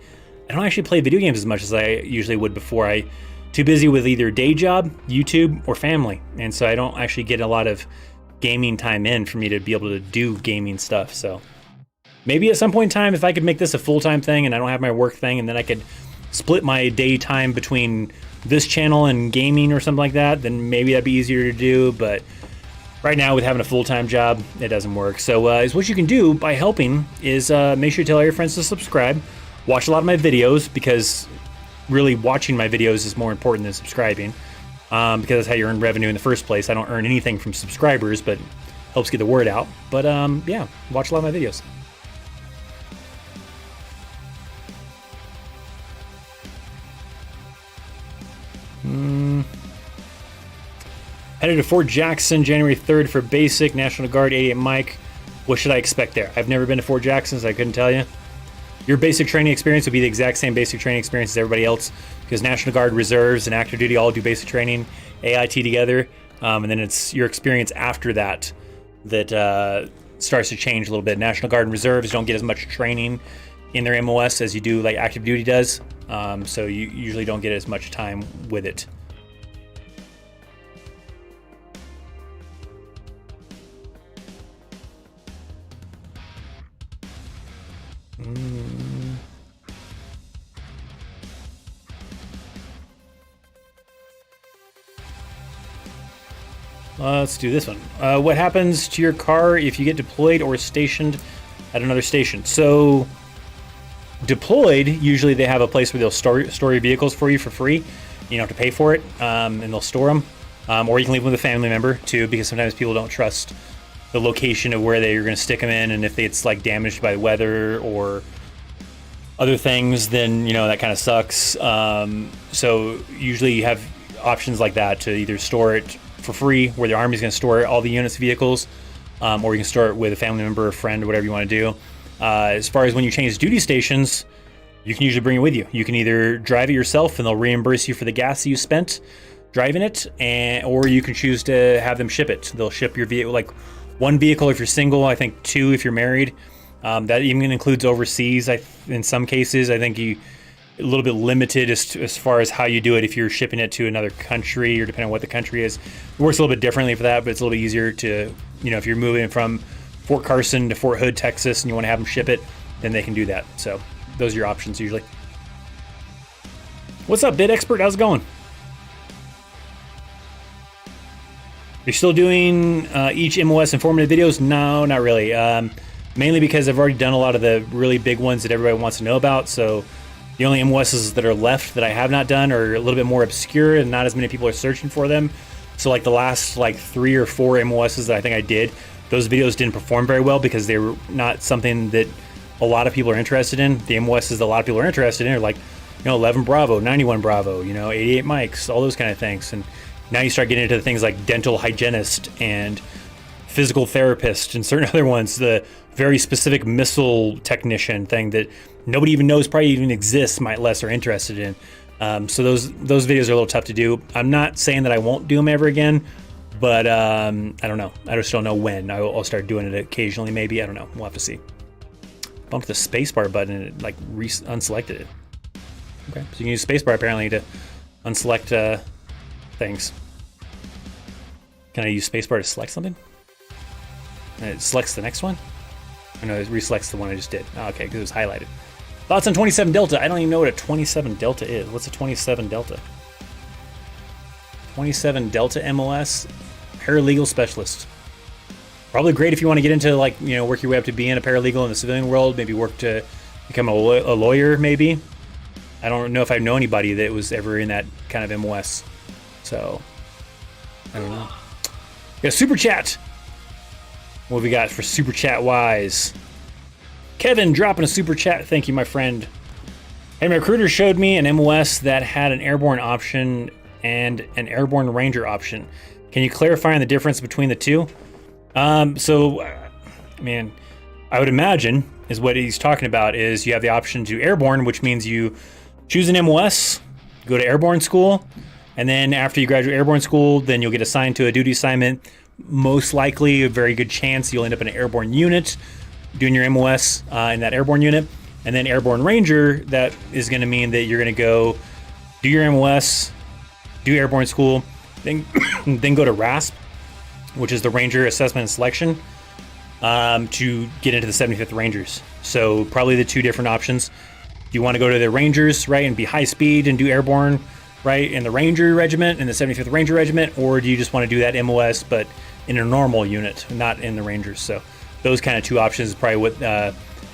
I don't actually play video games as much as I usually would before. I too busy with either day job, YouTube, or family, and so I don't actually get a lot of gaming time in for me to be able to do gaming stuff. So maybe at some point in time, if I could make this a full-time thing and I don't have my work thing, and then I could split my daytime between this channel and gaming or something like that, then maybe that'd be easier to do. But right now, with having a full-time job, it doesn't work. So is what you can do by helping is make sure you tell all your friends to subscribe, watch a lot of my videos, because really watching my videos is more important than subscribing, because that's how you earn revenue in the first place. I don't earn anything from subscribers, but helps get the word out. But yeah, watch a lot of my videos. Headed to Fort Jackson January 3rd for basic, National Guard 88 Mike. What should I expect there? I've never been to Fort Jackson, so I couldn't tell you. Your basic training experience will be the exact same basic training experience as everybody else, because National Guard, Reserves, and Active Duty all do basic training, AIT together, and then it's your experience after that that starts to change a little bit. National Guard and Reserves don't get as much training in their MOS as you do like Active Duty does, so you usually don't get as much time with it. Let's do this one. What happens to your car if you get deployed or stationed at another station? So, deployed, usually they have a place where they'll store your vehicles for you for free. You don't have to pay for it, and they'll store them. Or you can leave them with a family member, too, because sometimes people don't trust the location of where they're going to stick them in, and if it's like damaged by weather or other things, then, you know, that kind of sucks. So, usually you have options like that to either store it for free, where the Army's going to store all the units' vehicles, or you can store it with a family member or friend or whatever you want to do. As far as when you change duty stations, you can usually bring it with you. You can either drive it yourself and they'll reimburse you for the gas that you spent driving it, or you can choose to have them ship it. They'll ship your vehicle, like one vehicle if you're single, I think two if you're married. That even includes overseas. In some cases, I think a little bit limited as far as how you do it if you're shipping it to another country, or depending on what the country is. It works a little bit differently for that, but it's a little bit easier to, you know, if you're moving from Fort Carson to Fort Hood, Texas, and you want to have them ship it, then they can do that. So those are your options usually. What's up, Bid Expert? How's it going? You're still doing each MOS informative videos? No, not really. Mainly because I've already done a lot of the really big ones that everybody wants to know about. So the only MOSs that are left that I have not done are a little bit more obscure, and not as many people are searching for them. So like the last 3 or 4 MOSs that I think I did, those videos didn't perform very well because they were not something that a lot of people are interested in. The MOSs that a lot of people are interested in are like, you know, 11 Bravo, 91 Bravo, you know, 88 Mikes, all those kind of things. And now you start getting into things like dental hygienist and physical therapist and certain other ones, the very specific missile technician thing that nobody even knows probably even exists, might less are interested in. So those videos are a little tough to do. I'm not saying that I won't do them ever again, but I don't know. I just don't know when. I'll start doing it occasionally, maybe. I don't know. We'll have to see. Bumped the spacebar button and it like unselected it. Okay, so you can use spacebar apparently to unselect things. Can I use spacebar to select something? And it selects the next one? I know it reselects the one I just did. Oh, okay, because it was highlighted. Thoughts on 27 Delta? I don't even know what a 27 Delta is. What's a 27 Delta? 27 Delta MOS, paralegal specialist. Probably great if you want to get into, like, you know, work your way up to being a paralegal in the civilian world. Maybe work to become a lawyer, maybe. I don't know if I know anybody that was ever in that kind of MOS. So, I don't know. We got Super Chat. What have we got for Super Chat wise? Kevin dropping a Super Chat. Thank you, my friend. Hey, my recruiter showed me an MOS that had an Airborne option and an Airborne Ranger option. Can you clarify on the difference between the two? Man, I would imagine is what he's talking about is you have the option to Airborne, which means you choose an MOS, go to Airborne school, and then after you graduate Airborne school, then you'll get assigned to a duty assignment. Most likely, a very good chance you'll end up in an Airborne unit doing your MOS in that Airborne unit. And then Airborne Ranger, that is going to mean that you're going to go do your MOS, do Airborne school, then then go to RASP, which is the Ranger Assessment and Selection, to get into the 75th Rangers. So probably the two different options. Do you want to go to the Rangers, right, and be high speed and do Airborne, right, in the Ranger Regiment, in the 75th Ranger Regiment, or do you just want to do that MOS, but in a normal unit, not in the Rangers? So those kind of two options is probably what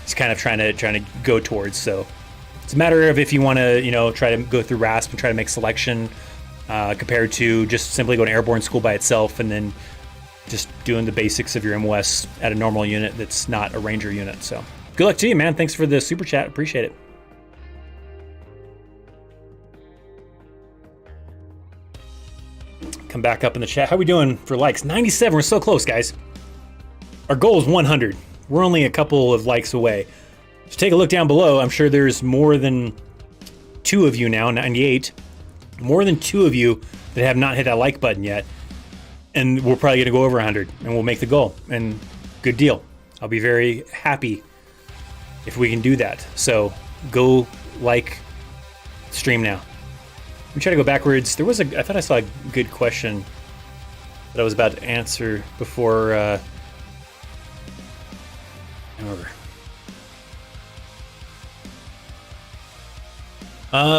he's kind of trying to go towards. So it's a matter of if you want to, try to go through RASP and try to make selection compared to just simply going to Airborne school by itself and then just doing the basics of your MOS at a normal unit that's not a Ranger unit. So good luck to you, man. Thanks for the super chat. Appreciate it. Come back up in the chat. How we doing for likes? 97. We're so close, guys. Our goal is 100. We're only a couple of likes away. Just take a look down below. I'm sure there's more than 2 of you now, 98. More than 2 of you that have not hit that like button yet. And we're probably going to go over 100 and we'll make the goal. And good deal. I'll be very happy if we can do that. So go like stream now. Let me try to go backwards. I thought I saw a good question that I was about to answer before. However.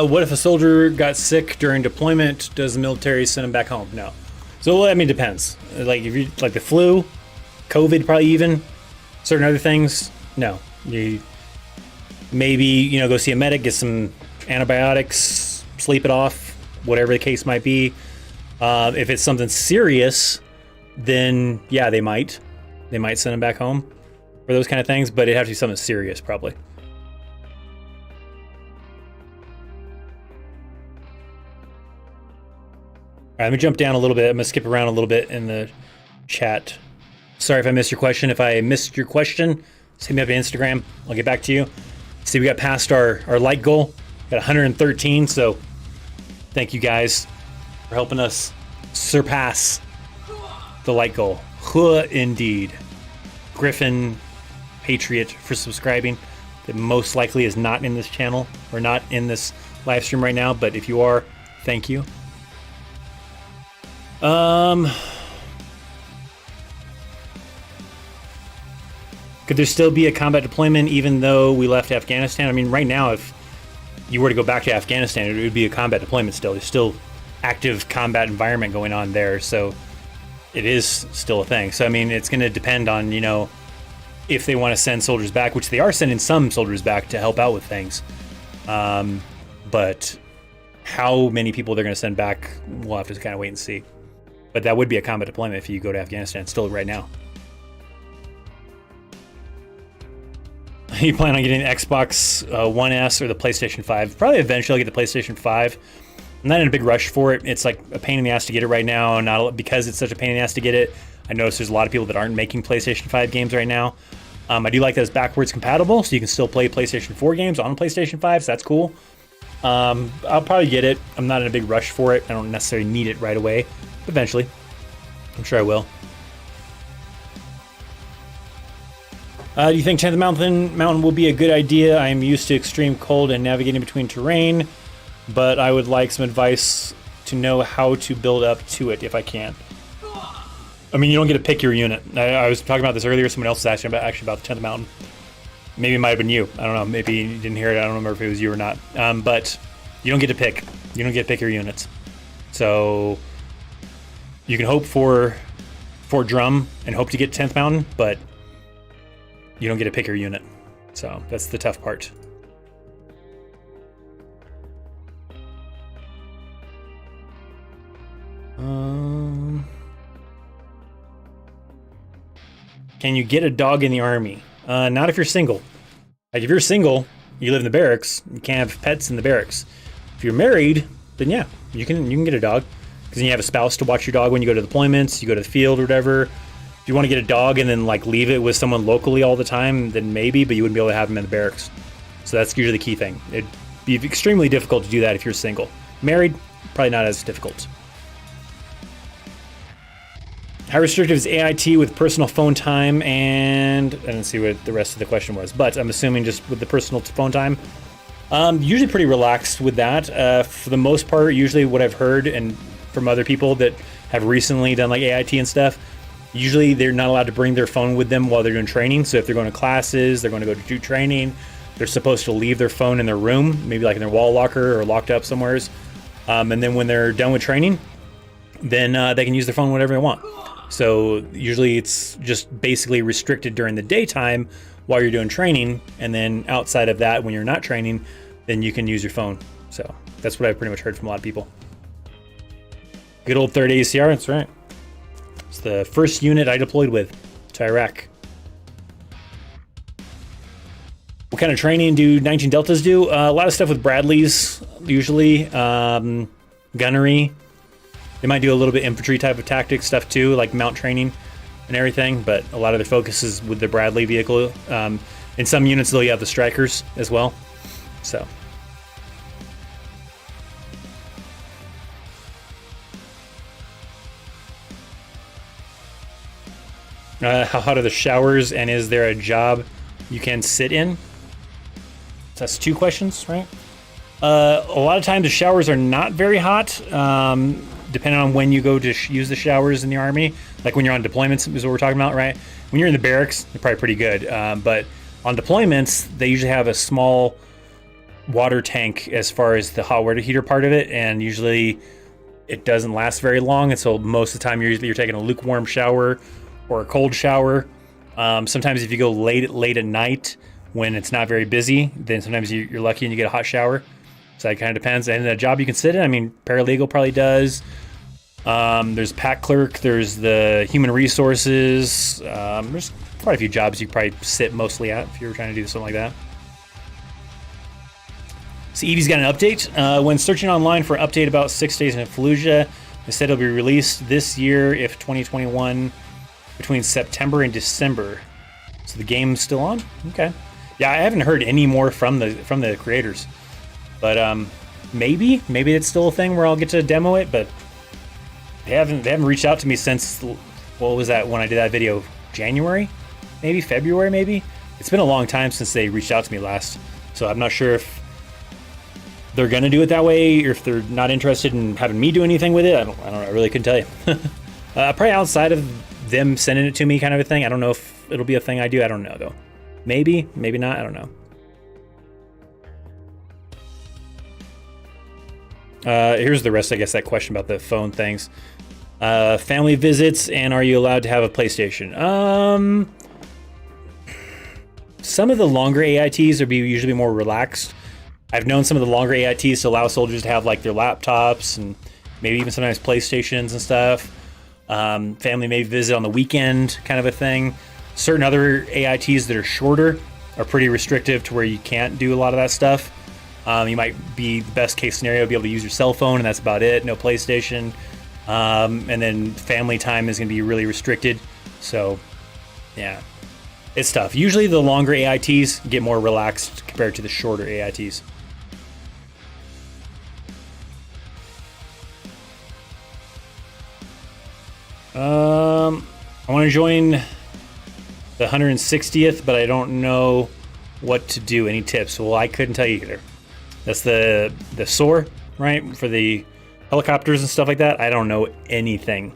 What if a soldier got sick during deployment? Does the military send him back home? No. So, I mean, it depends. Like, if you like the flu, COVID, probably even certain other things. No. You maybe, go see a medic, get some antibiotics, sleep it off, whatever the case might be. If it's something serious, then yeah, they might send him back home for those kind of things, but it'd have to be something serious, probably. All right, let me jump down a little bit. I'm gonna skip around a little bit in the chat. Sorry if I missed your question. If I missed your question, just hit me up on Instagram. I'll get back to you. See, we got past our like goal. Got 113, so thank you guys for helping us surpass the like goal. Indeed. Griffin Patriot for subscribing. That most likely is not in this channel or not in this live stream right now, but if you are, thank you. Could there still be a combat deployment even though we left Afghanistan? I mean, right now, if you were to go back to Afghanistan, it would be a combat deployment still. There's still active combat environment going on there, so it is still a thing. So, I mean, it's going to depend on, if they want to send soldiers back, which they are sending some soldiers back to help out with things. But how many people they're going to send back, we'll have to kind of wait and see. But that would be a combat deployment if you go to Afghanistan, still right now. You plan on getting the Xbox One S or the PlayStation 5? Probably eventually I'll get the PlayStation 5. I'm not in a big rush for it. It's like a pain in the ass to get it right now. Not because it's such a pain in the ass to get it. I notice there's a lot of people that aren't making PlayStation 5 games right now. I do like that it's backwards compatible, so you can still play PlayStation 4 games on PlayStation 5, so that's cool. I'll probably get it. I'm not in a big rush for it. I don't necessarily need it right away. Eventually. I'm sure I will. Do you think 10th Mountain will be a good idea? I am used to extreme cold and navigating between terrain, but I would like some advice to know how to build up to it if I can. I mean, you don't get to pick your unit. I was talking about this earlier. Someone else was asking about the 10th Mountain. Maybe it might have been you. I don't know. Maybe you didn't hear it. I don't remember if it was you or not. But you don't get to pick. You don't get to pick your units. So you can hope for Drum and hope to get 10th Mountain, but you don't get to pick your unit. So that's the tough part. Can you get a dog in the army? Not if you're single. Like if you're single, you live in the barracks, you can't have pets in the barracks. If you're married, then yeah, you can get a dog. Because then you have a spouse to watch your dog when you go to deployments, you go to the field or whatever. If you want to get a dog and then like leave it with someone locally all the time, then maybe, but you wouldn't be able to have them in the barracks. So that's usually the key thing. It'd be extremely difficult to do that if you're single. Married, probably not as difficult. How restrictive is AIT with personal phone time? And I didn't see what the rest of the question was, but I'm assuming just with the personal phone time. Usually pretty relaxed with that. For the most part, usually what I've heard and from other people that have recently done like AIT and stuff, usually they're not allowed to bring their phone with them while they're doing training. So if they're going to classes, they're going to go to do training, they're supposed to leave their phone in their room, maybe like in their wall locker or locked up somewheres. And then when they're done with training, then they can use their phone whenever they want. So usually it's just basically restricted during the daytime while you're doing training, and then outside of that, when you're not training, then you can use your phone. So that's what I've pretty much heard from a lot of people. Good old 3rd ACR, that's right. It's the first unit I deployed with to Iraq. What kind of training do 19 Deltas do? A lot of stuff with Bradleys, usually. Gunnery. They might do a little bit infantry type of tactics stuff too, like mount training and everything, but a lot of their focus is with the Bradley vehicle. In some units, though, you have the Strikers as well. So. How hot are the showers, and is there a job you can sit in? So that's 2 questions, right? A lot of times the showers are not very hot, depending on when you go to use the showers in the Army. Like when you're on deployments is what we're talking about, right? When you're in the barracks, they're probably pretty good. But on deployments, they usually have a small water tank as far as the hot water heater part of it, and usually it doesn't last very long, and so most of the time you're taking a lukewarm shower or a cold shower. Sometimes if you go late at night when it's not very busy, then sometimes you're lucky and you get a hot shower. So that kind of depends. And the job you can sit in, I mean, paralegal probably does. There's pack clerk, there's the human resources. There's quite a few jobs you could probably sit mostly at if you were trying to do something like that. So Evie's got an update. When searching online for an update about 6 Days in Fallujah, they said it'll be released this year, if 2021, between September and December. So the game's still on? Okay. Yeah, I haven't heard any more from the creators. But maybe it's still a thing where I'll get to demo it, but they haven't reached out to me since, what was that when I did that video? January? Maybe February, maybe? It's been a long time since they reached out to me last. So I'm not sure if they're gonna do it that way, or if they're not interested in having me do anything with it. I don't know. I really couldn't tell you. Probably outside of them sending it to me, kind of a thing. I don't know if it'll be a thing I do. I don't know though. Maybe not. I don't know. Here's the rest, I guess, that question about the phone things. Family visits, and are you allowed to have a PlayStation? Some of the longer AITs are usually more relaxed. I've known some of the longer AITs to allow soldiers to have like their laptops and maybe even sometimes PlayStations and stuff. Family may visit on the weekend, kind of a thing. Certain other AITs that are shorter are pretty restrictive to where you can't do a lot of that stuff. You might be, the best case scenario, be able to use your cell phone, and that's about it. No PlayStation. And then family time is going to be really restricted. So, yeah, it's tough. Usually the longer AITs get more relaxed compared to the shorter AITs. I want to join the 160th, but I don't know what to do. Any tips? Well, I couldn't tell you either. That's the SOAR, right? For the helicopters and stuff like that. I don't know anything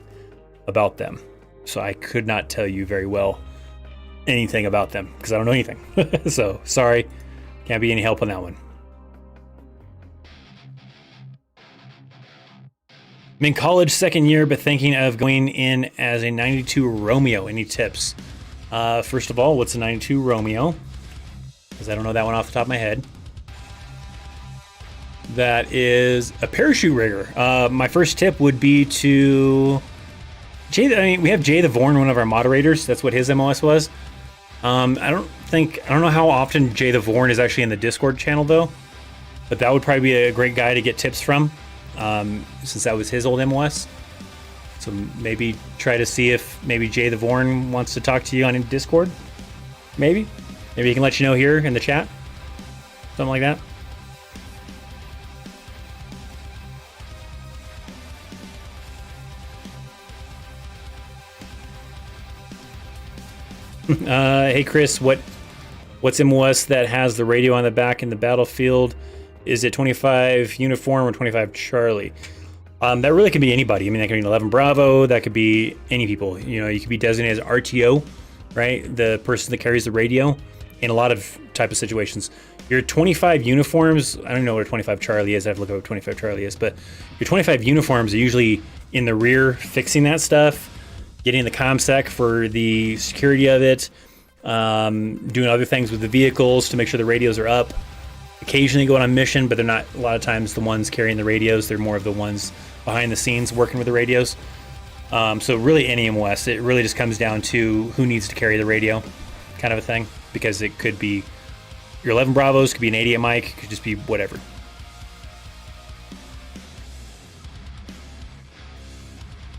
about them. So I could not tell you very well anything about them because I don't know anything. So sorry, can't be any help on that one. I'm in college, second year, but thinking of going in as a 92 Romeo. Any tips? First of all, what's a 92 Romeo? Because I don't know that one off the top of my head. That is a parachute rigger. My first tip would be to we have Jay the Vorn, one of our moderators. That's what his MOS was. I don't know how often Jay the Vorn is actually in the Discord channel though, but that would probably be a great guy to get tips from, since that was his old MOS. So maybe try to see if maybe Jay the Vorn wants to talk to you on Discord. Maybe he can let you know here in the chat. Something like that. Hey Chris, what's MOS that has the radio on the back in the battlefield? Is it 25 uniform or 25 Charlie? That really could be anybody. I mean, that could be 11 Bravo. That could be any people. You know, you could be designated as RTO, right? The person that carries the radio in a lot of type of situations. Your 25 uniforms, I don't know what a 25 Charlie is. I have to look up what 25 Charlie is, but your 25 uniforms are usually in the rear fixing that stuff, getting the ComSec for the security of it, doing other things with the vehicles to make sure the radios are up. Occasionally going on mission, but they're not a lot of times the ones carrying the radios. They're more of the ones behind the scenes working with the radios. So really any MOS, it really just comes down to who needs to carry the radio kind of a thing, because it could be your 11 Bravos, could be an 88 mic, could just be whatever.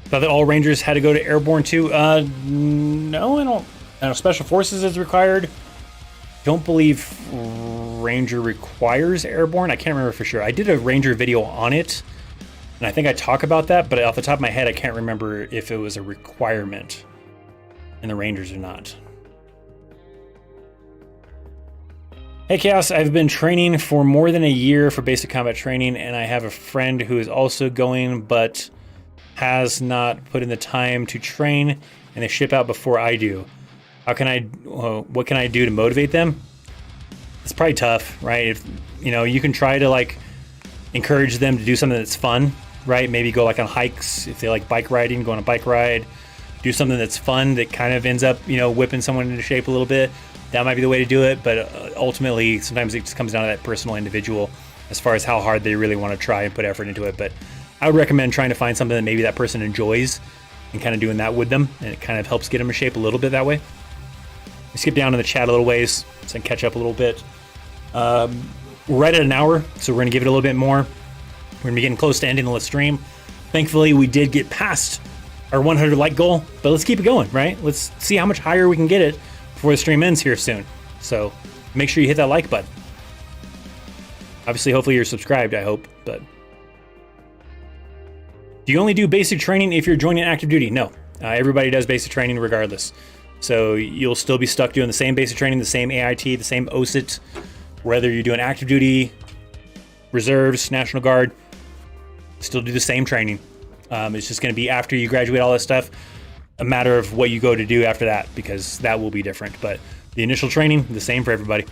Thought that all Rangers had to go to Airborne too. No, I don't know. Special Forces is required. Don't believe Ranger requires Airborne. I can't remember for sure. I did a Ranger video on it, and I think I talk about that, but off the top of my head, I can't remember if it was a requirement in the Rangers or not. Hey Chaos, I've been training for more than a year for basic combat training, and I have a friend who is also going, but has not put in the time to train, and they ship out before I do. What can I do to motivate them? It's probably tough, right? If you can try to like encourage them to do something that's fun, right? Maybe go like on hikes if they like bike riding, go on a bike ride, do something that's fun that kind of ends up whipping someone into shape a little bit. That might be the way to do it, but ultimately sometimes it just comes down to that personal individual as far as how hard they really want to try and put effort into it. But I would recommend trying to find something that maybe that person enjoys and kind of doing that with them, and it kind of helps get them in shape a little bit that way. We skip down in the chat a little ways so I can catch up a little bit. We're right at an hour, so we're going to give it a little bit more. We're going to be getting close to ending the stream. Thankfully, we did get past our 100 like goal, but let's keep it going, right? Let's see how much higher we can get it before the stream ends here soon. So make sure you hit that like button. Obviously, hopefully you're subscribed, I hope, but... Do you only do basic training if you're joining active duty? No. Everybody does basic training regardless. So you'll still be stuck doing the same basic training, the same AIT, the same OSIT, whether you're doing active duty, reserves, National Guard, still do the same training. It's just going to be after you graduate all that stuff, a matter of what you go to do after that, because that will be different. But the initial training, the same for everybody.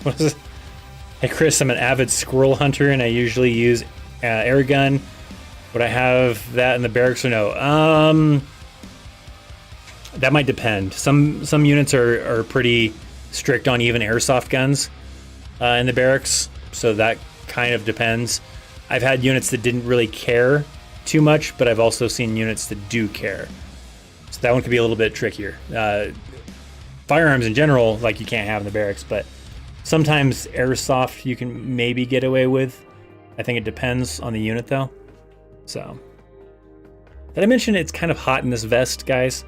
What is it? Hey Chris, I'm an avid squirrel hunter and I usually use air gun. Would I have that in the barracks or no? That might depend. Some units are pretty strict on even airsoft guns in the barracks, so that kind of depends. I've had units that didn't really care too much, but I've also seen units that do care. So that one could be a little bit trickier. Firearms in general, like you can't have in the barracks, but sometimes airsoft you can maybe get away with. I think it depends on the unit though. So, did I mention it's kind of hot in this vest, guys?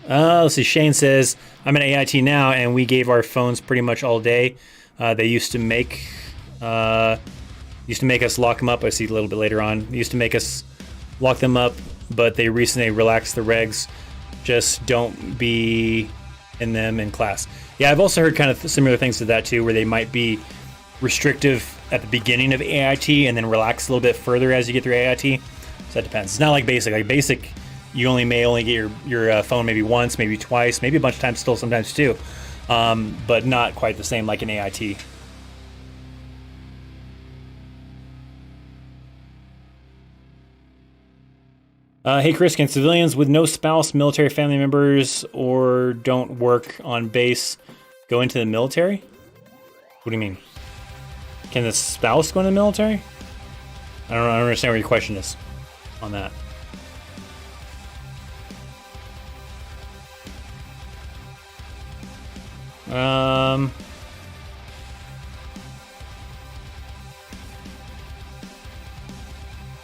Let's see. Shane says, I'm an AIT now and we gave our phones pretty much all day. They used to make us lock them up. I see a little bit later on. They used to make us lock them up, but they recently relaxed the regs. Just don't be in them in class. Yeah, I've also heard kind of similar things to that too, where they might be restrictive at the beginning of AIT and then relax a little bit further as you get through AIT. So that depends. It's not like basic. Like basic, you may only get your phone maybe once, maybe twice, maybe a bunch of times still, sometimes too, but not quite the same like an AIT. Hey Chris, can civilians with no spouse, military family members, or don't work on base go into the military? What do you mean? Can the spouse go into the military? I don't understand what your question is on that.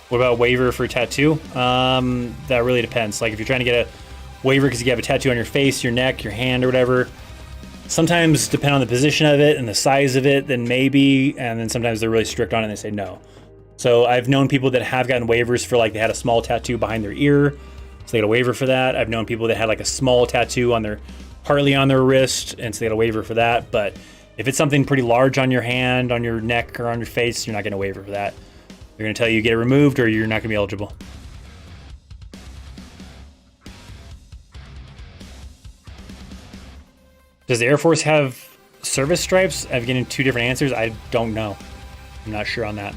What about waiver for tattoo? That really depends. Like if you're trying to get a waiver because you have a tattoo on your face, your neck, your hand, or whatever, sometimes depending on the position of it and the size of it, then maybe, and then sometimes they're really strict on it and they say no. So I've known people that have gotten waivers for like they had a small tattoo behind their ear, so they got a waiver for that. I've known people that had like a small tattoo on their, partly on their wrist, and so they got a waiver for that. But if it's something pretty large on your hand, on your neck, or on your face, you're not getting a waiver for that. They're going to tell you get it removed or you're not going to be eligible. Does the Air Force have service stripes? I've getting two different answers. I don't know. I'm not sure on that.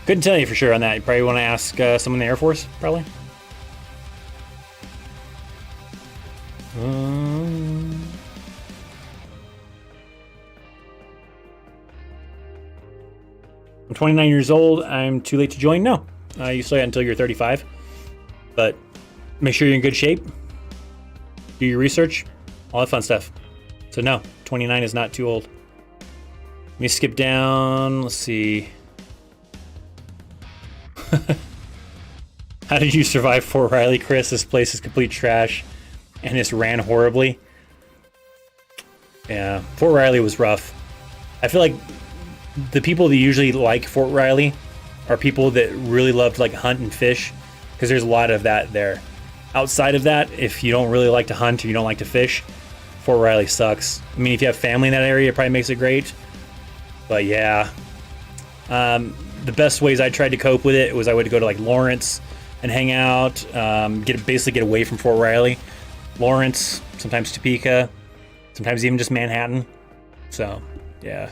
Couldn't tell you for sure on that. You probably want to ask someone in the Air Force, probably. I'm 29 years old. I'm too late to join. No, you still got until you're 35. But make sure you're in good shape. Do your research, all that fun stuff. So no, 29 is not too old. Let me skip down. Let's see. How did you survive Fort Riley, Chris? This place is complete trash, and this ran horribly. Yeah, Fort Riley was rough. I feel like the people that usually like Fort Riley are people that really love to like hunt and fish, because there's a lot of that there. Outside of that, if you don't really like to hunt or you don't like to fish, Fort Riley sucks. I mean, if you have family in that area, it probably makes it great. But yeah, the best ways I tried to cope with it was I would go to like Lawrence and hang out, basically get away from Fort Riley. Lawrence, sometimes Topeka, sometimes even just Manhattan. So yeah.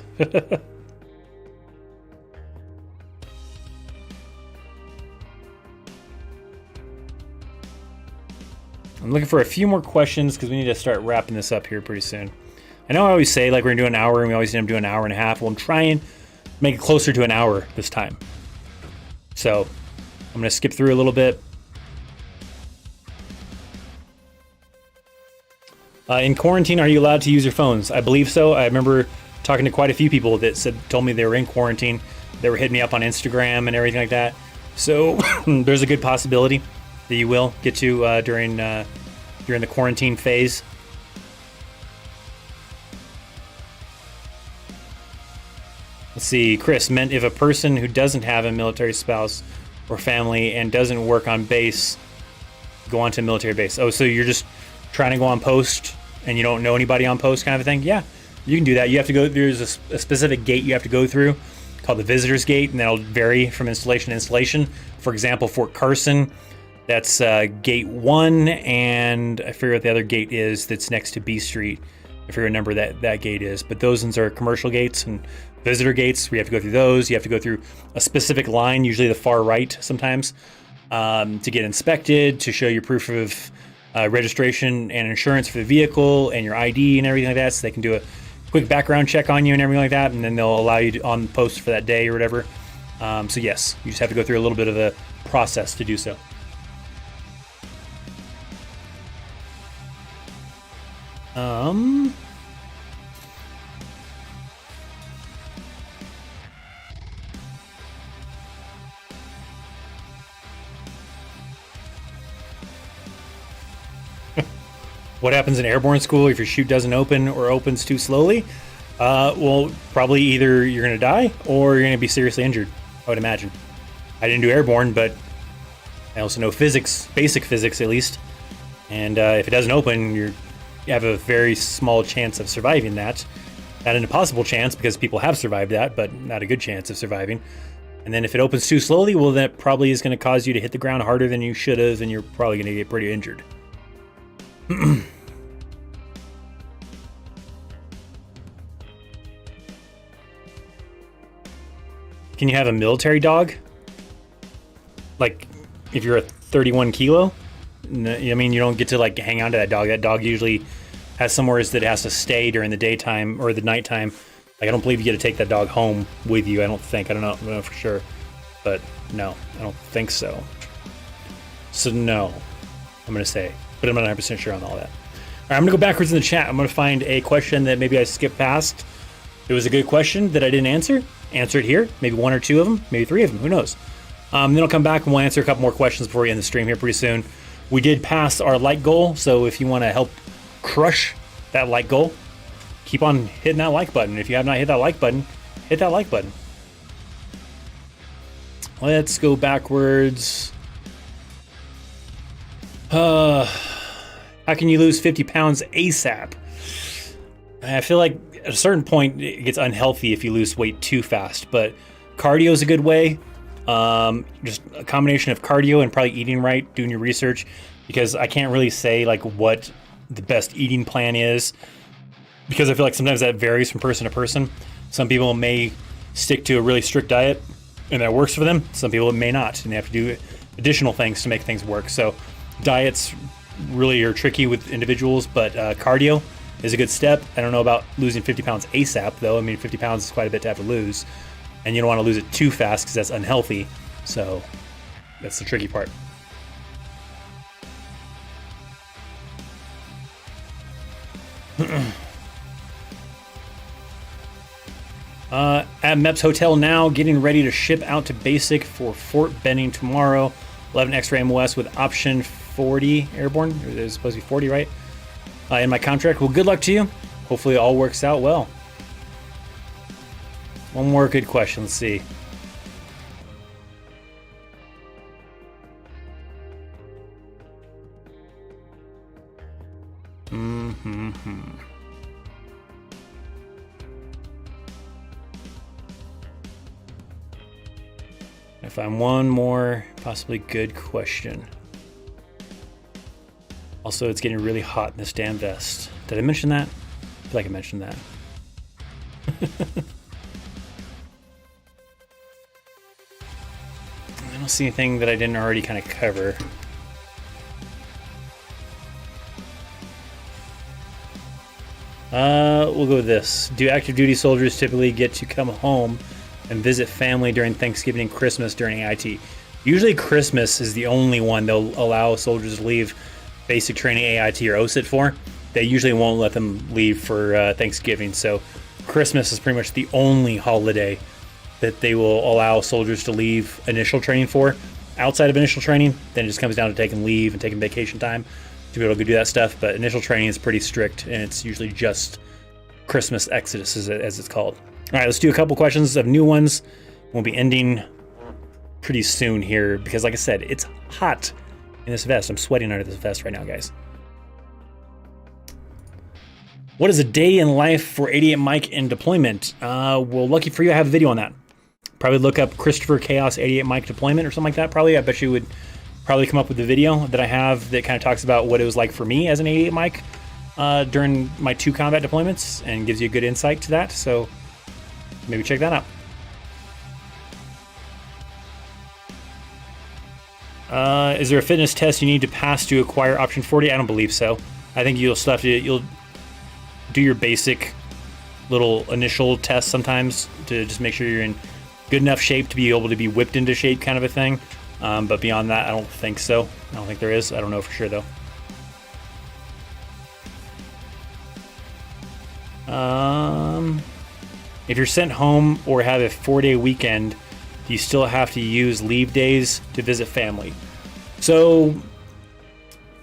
I'm looking for a few more questions because we need to start wrapping this up here pretty soon. I know I always say like we're gonna do an hour and we always end up doing an hour and a half. Well, I'm trying to make it closer to an hour this time. So I'm gonna skip through a little bit. In quarantine, are you allowed to use your phones? I believe so. I remember talking to quite a few people that told me they were in quarantine. They were hitting me up on Instagram and everything like that. So there's a good possibility that you will get to during the quarantine phase. Let's see, Chris, meant if a person who doesn't have a military spouse or family and doesn't work on base, go on to a military base. Oh, so you're just trying to go on post and you don't know anybody on post kind of a thing? Yeah, you can do that. You have to go, there's a specific gate you have to go through called the Visitor's Gate, and that'll vary from installation to installation. For example, Fort Carson, that's gate 1, and I forget what the other gate is that's next to B Street. I forget what number that gate is, but those ones are commercial gates and visitor gates. We have to go through those. You have to go through a specific line, usually the far right sometimes, to get inspected, to show your proof of registration and insurance for the vehicle and your ID and everything like that, so they can do a quick background check on you and everything like that, and then they'll allow you on post for that day or whatever. So yes, you just have to go through a little bit of a process to do so. What happens in Airborne school if your chute doesn't open or opens too slowly? Well, probably either you're going to die or you're going to be seriously injured, I would imagine. I didn't do Airborne, but I also know physics, basic physics at least. And if it doesn't open, you have a very small chance of surviving that. Not an impossible chance because people have survived that, but not a good chance of surviving. And then if it opens too slowly, well, that probably is going to cause you to hit the ground harder than you should have, and you're probably going to get pretty injured. Can you have a military dog? Like, if you're a 31 kilo? I mean, you don't get to like hang on to that dog. That dog usually has somewhere that it has to stay during the daytime or the nighttime. Like, I don't believe you get to take that dog home with you. I don't think. I don't know for sure. But no, I don't think so. So no, I'm going to say. But I'm not 100% sure on all that. right, I'm gonna go backwards in the chat. I'm gonna find a question that maybe I skipped past. It was a good question that I didn't answer. Answer it here. Maybe 1 or 2 of them, maybe 3 of them. Who knows? Then I'll come back and we'll answer a couple more questions before we end the stream here pretty soon. We did pass our like goal, so if you want to help crush that like goal, keep on hitting that like button. If you have not hit that like button, hit that like button. Let's go backwards. How can you lose 50 pounds ASAP? I feel like at a certain point it gets unhealthy if you lose weight too fast, but cardio is a good way. Just a combination of cardio and probably eating right, doing your research, because I can't really say like what the best eating plan is, because I feel like sometimes that varies from person to person. Some people may stick to a really strict diet and that works for them. Some people it may not, and they have to do additional things to make things work. So diets really are tricky with individuals, but cardio is a good step. I don't know about losing 50 pounds ASAP though. I mean, 50 pounds is quite a bit to have to lose, and you don't want to lose it too fast because that's unhealthy. So that's the tricky part. At MEPS Hotel now, getting ready to ship out to basic for Fort Benning tomorrow. 11 extra MOS with option 40 Airborne. It's supposed to be 40, right? In my contract. Well, good luck to you. Hopefully it all works out well. One more good question. Let's see. I find one more possibly good question. Also, it's getting really hot in this damn vest. Did I mention that? I feel like I mentioned that. I don't see anything that I didn't already kind of cover. We'll go with this. Do active duty soldiers typically get to come home and visit family during Thanksgiving and Christmas during AIT? Usually Christmas is the only one they'll allow soldiers to leave basic training AIT or OSIT for. They usually won't let them leave for Thanksgiving. So Christmas is pretty much the only holiday that they will allow soldiers to leave initial training for. Outside of initial training, then it just comes down to taking leave and taking vacation time to be able to do that stuff. But initial training is pretty strict, and it's usually just Christmas Exodus, as it's called. All right, let's do a couple questions of new ones. We'll be ending pretty soon here because, like I said, it's hot in this vest. I'm sweating under this vest right now, guys. What is a day in life for 88 Mike in deployment? Well, lucky for you, I have a video on that. Probably look up Christopher Chaos 88 Mike deployment or something like that. Probably, I bet you would probably come up with the video that I have that kind of talks about what it was like for me as an 88 Mike during my 2 combat deployments and gives you a good insight to that. So maybe check that out. Is there a fitness test you need to pass to acquire option 40? I don't believe so. I think you'll do your basic little initial test sometimes to just make sure you're in good enough shape to be able to be whipped into shape, kind of a thing. But beyond that, I don't think so. I don't think there is. I don't know for sure though. If you're sent home or have a 4-day weekend, do you still have to use leave days to visit family? So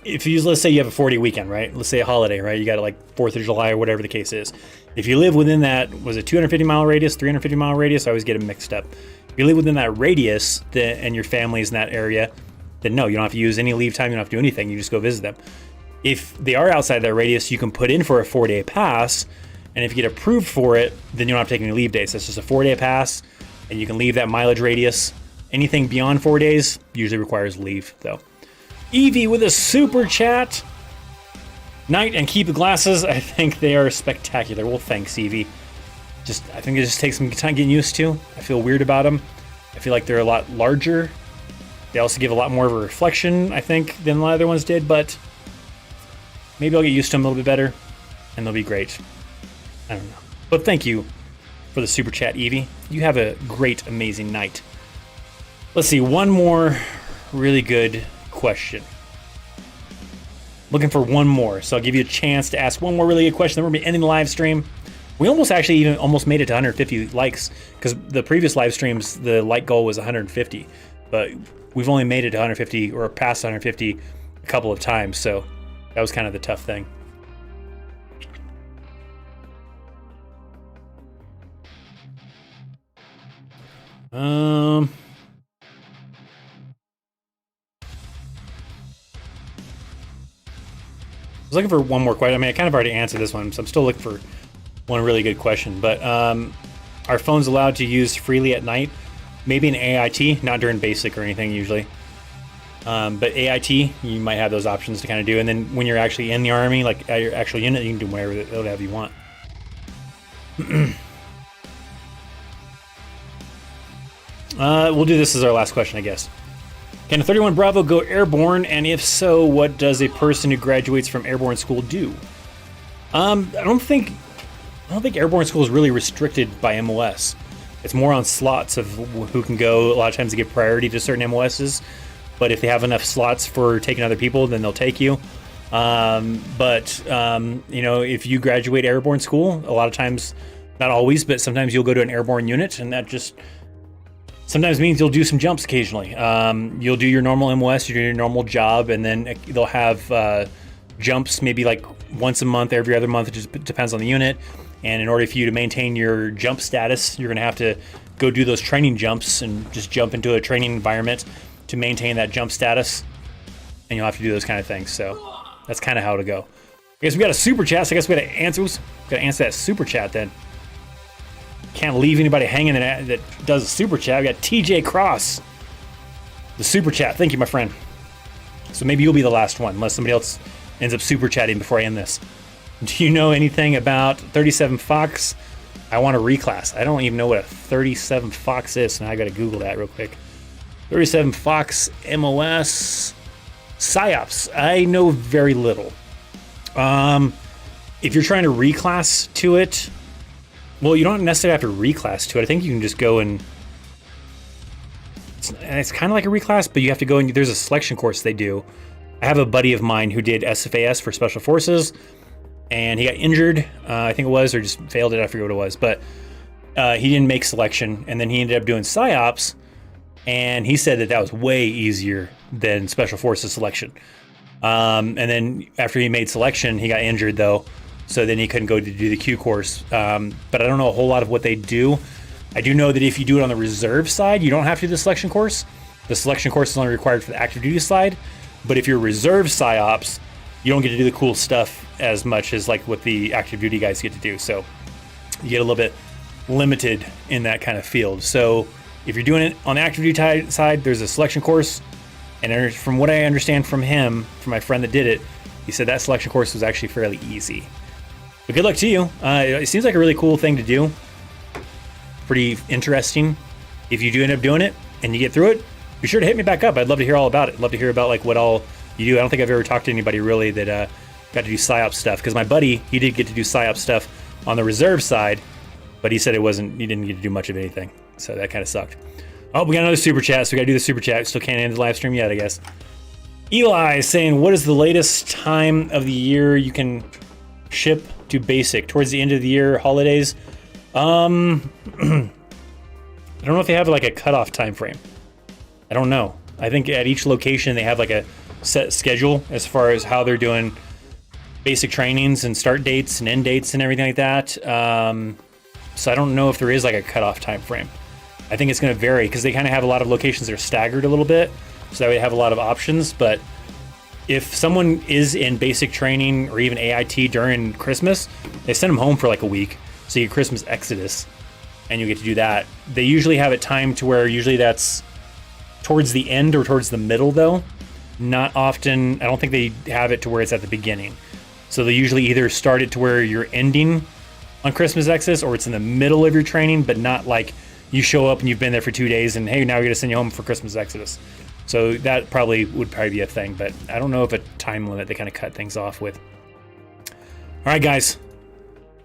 if you, let's say you have a 4-day weekend, right? Let's say a holiday, right? You got like 4th of July or whatever the case is. If you live within that, was it 250 mile radius, 350 mile radius? I always get them mixed up. If you live within that radius and your family's in that area, then no, you don't have to use any leave time. You don't have to do anything. You just go visit them. If they are outside that radius, you can put in for a 4-day pass. And if you get approved for it, then you don't have to take any leave days. That's just a 4-day pass, and you can leave that mileage radius. Anything beyond 4 days usually requires leave, though. Evie with a super chat. Night and keep the glasses. I think they are spectacular. Well, thanks, Evie. I think it just takes some time getting used to. I feel weird about them. I feel like they're a lot larger. They also give a lot more of a reflection, I think, than the other ones did, but maybe I'll get used to them a little bit better, and they'll be great. I don't know. But thank you for the super chat, Evie. You have a great, amazing night. Let's see, one more really good question. Looking for one more, so I'll give you a chance to ask one more really good question. Then we're gonna be ending the live stream. We almost made it to 150 likes, because the previous live streams, the like goal was 150, but we've only made it to 150 or past 150 a couple of times, so that was kind of the tough thing. I was looking for one more question. I mean, I kind of already answered this one, so I'm still looking for one really good question. But are phones allowed to use freely at night? Maybe in AIT, not during basic or anything usually. But AIT, you might have those options to kind of do. And then when you're actually in the Army, like at your actual unit, you can do whatever you want. We'll do this as our last question, I guess. Can a 31 Bravo go airborne? And if so, what does a person who graduates from airborne school do? I don't think airborne school is really restricted by MOS. It's more on slots of who can go. A lot of times they give priority to certain MOSs, but if they have enough slots for taking other people, then they'll take you. You know, if you graduate airborne school, a lot of times, not always, but sometimes you'll go to an airborne unit, and that just sometimes means you'll do some jumps occasionally. You'll do your normal MOS, you do your normal job, and then they'll have jumps maybe like once a month, every other month. It just depends on the unit. And in order for you to maintain your jump status, you're going to have to go do those training jumps and just jump into a training environment to maintain that jump status. And you'll have to do those kind of things. So that's kind of how it'll go. I guess we got a super chat, so I guess we got to answer that super chat then. Can't leave anybody hanging that does a super chat. We got TJ Cross, the super chat. Thank you, my friend. So maybe you'll be the last one, unless somebody else ends up super chatting before I end this. Do you know anything about 37 Fox? I want to reclass. I don't even know what a 37 Fox is, so now I got to Google that real quick. 37 Fox MOS PsyOps. I know very little. If you're trying to reclass to it, well, you don't necessarily have to reclass to it. I think you can just go and it's kind of like a reclass, but you have to go and there's a selection course they do. I have a buddy of mine who did SFAS for Special Forces, and he got injured, I think it was, or just failed it. I forget what it was, but he didn't make selection, and then he ended up doing PsyOps, and he said that was way easier than Special Forces selection. And then after he made selection, he got injured though, so then he couldn't go to do the Q course. But I don't know a whole lot of what they do. I do know that if you do it on the reserve side, you don't have to do the selection course. The selection course is only required for the active duty side. But if you're reserve PsyOps, you don't get to do the cool stuff as much as like what the active duty guys get to do. So you get a little bit limited in that kind of field. So if you're doing it on the active duty side, there's a selection course. And from what I understand from him, from my friend that did it, he said that selection course was actually fairly easy. But good luck to you. It seems like a really cool thing to do. Pretty interesting. If you do end up doing it and you get through it, be sure to hit me back up. I'd love to hear all about it. I'd love to hear about like what all you do. I don't think I've ever talked to anybody really that got to do PsyOps stuff, because my buddy, he did get to do PsyOps stuff on the reserve side, but he said he didn't get to do much of anything. So that kind of sucked. Oh, we got another super chat, so we got to do the super chat. Still can't end the live stream yet, I guess. Eli is saying, what is the latest time of the year you can ship to basic? Towards the end of the year, holidays? I don't know if they have like a cutoff time frame. I don't know. I think at each location they have like a set schedule as far as how they're doing basic trainings and start dates and end dates and everything like that. So I don't know if there is like a cutoff time frame. I think it's going to vary because they kind of have a lot of locations that are staggered a little bit, so that way they have a lot of options. But if someone is in basic training or even AIT during Christmas, they send them home for like a week. So you get Christmas Exodus and you get to do that. They usually have it timed to where usually that's towards the end or towards the middle though. Not often. I don't think they have it to where it's at the beginning. So they usually either start it to where you're ending on Christmas Exodus, or it's in the middle of your training, but not like you show up and you've been there for 2 days and hey, now we're going to send you home for Christmas Exodus. So that would probably be a thing, but I don't know if a time limit they kind of cut things off with. All right, guys,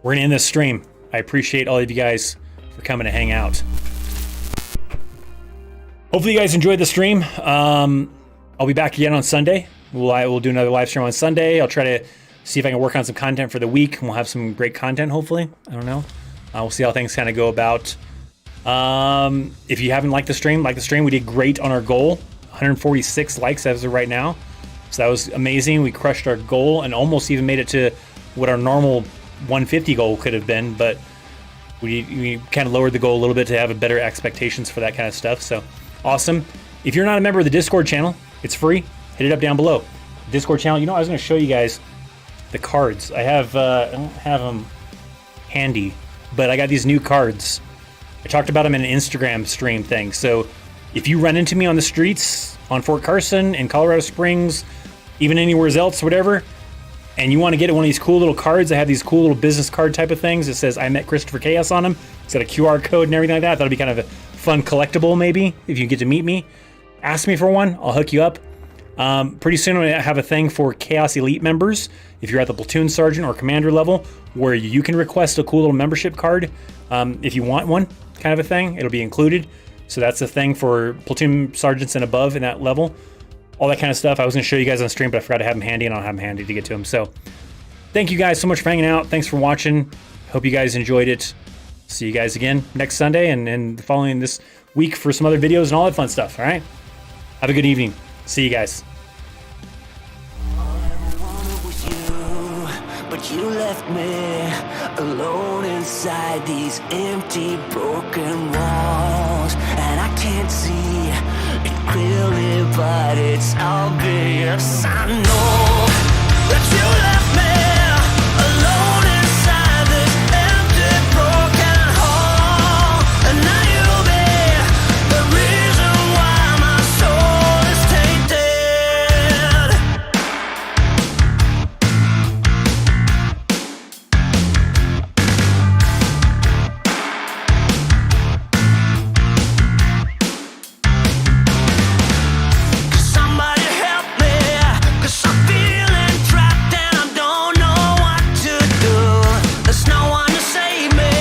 we're going to end this stream. I appreciate all of you guys for coming to hang out. Hopefully you guys enjoyed the stream. I'll be back again on Sunday We'll do another live stream on Sunday. I'll try to see if I can work on some content for the week, and we'll have some great content, hopefully. I don't know. We'll see how things kind of go about. If you haven't liked the stream, we did great on our goal. 146 likes as of right now. So that was amazing. We crushed our goal and almost even made it to what our normal 150 goal could have been, but we kind of lowered the goal a little bit to have a better expectations for that kind of stuff. So awesome. If you're not a member of the Discord channel, it's free. Hit it up down below. Discord channel. You know, I was going to show you guys the cards. I don't have them handy, but I got these new cards. I talked about them in an Instagram stream thing. So if you run into me on the streets, on Fort Carson, in Colorado Springs, even anywhere else, whatever, and you want to get one of these cool little cards, I have these cool little business card type of things. It says I met Christopher Chaos on them. It's got a QR code and everything like that. That'll be kind of a fun collectible maybe if you get to meet me. Ask me for one. I'll hook you up. Pretty soon I'm going to have a thing for Chaos Elite members. If you're at the platoon sergeant or commander level, where you can request a cool little membership card if you want one, kind of a thing. It'll be included. So that's a thing for platoon sergeants and above in that level. All that kind of stuff. I was going to show you guys on stream, but I forgot to have them handy, and I'll have them handy to get to them. So thank you guys so much for hanging out. Thanks for watching. Hope you guys enjoyed it. See you guys again next Sunday and following this week for some other videos and all that fun stuff. All right? Have a good evening. See you guys. But you left me alone inside these empty, broken walls, and I can't see it clearly, but it's obvious. I know that you left me alone inside this empty, broken hall, and now you'll be the reason why my soul is tainted. Somebody help me, 'cause I'm feeling trapped and I don't know what to do. There's no one to save me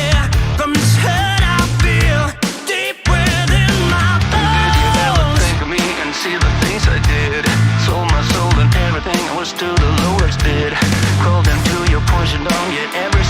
from this hurt I feel deep within my bones. Did you ever think of me and see the things I did? Sold my soul and everything I was to the lowest bid. Crawled into your poison, don't get every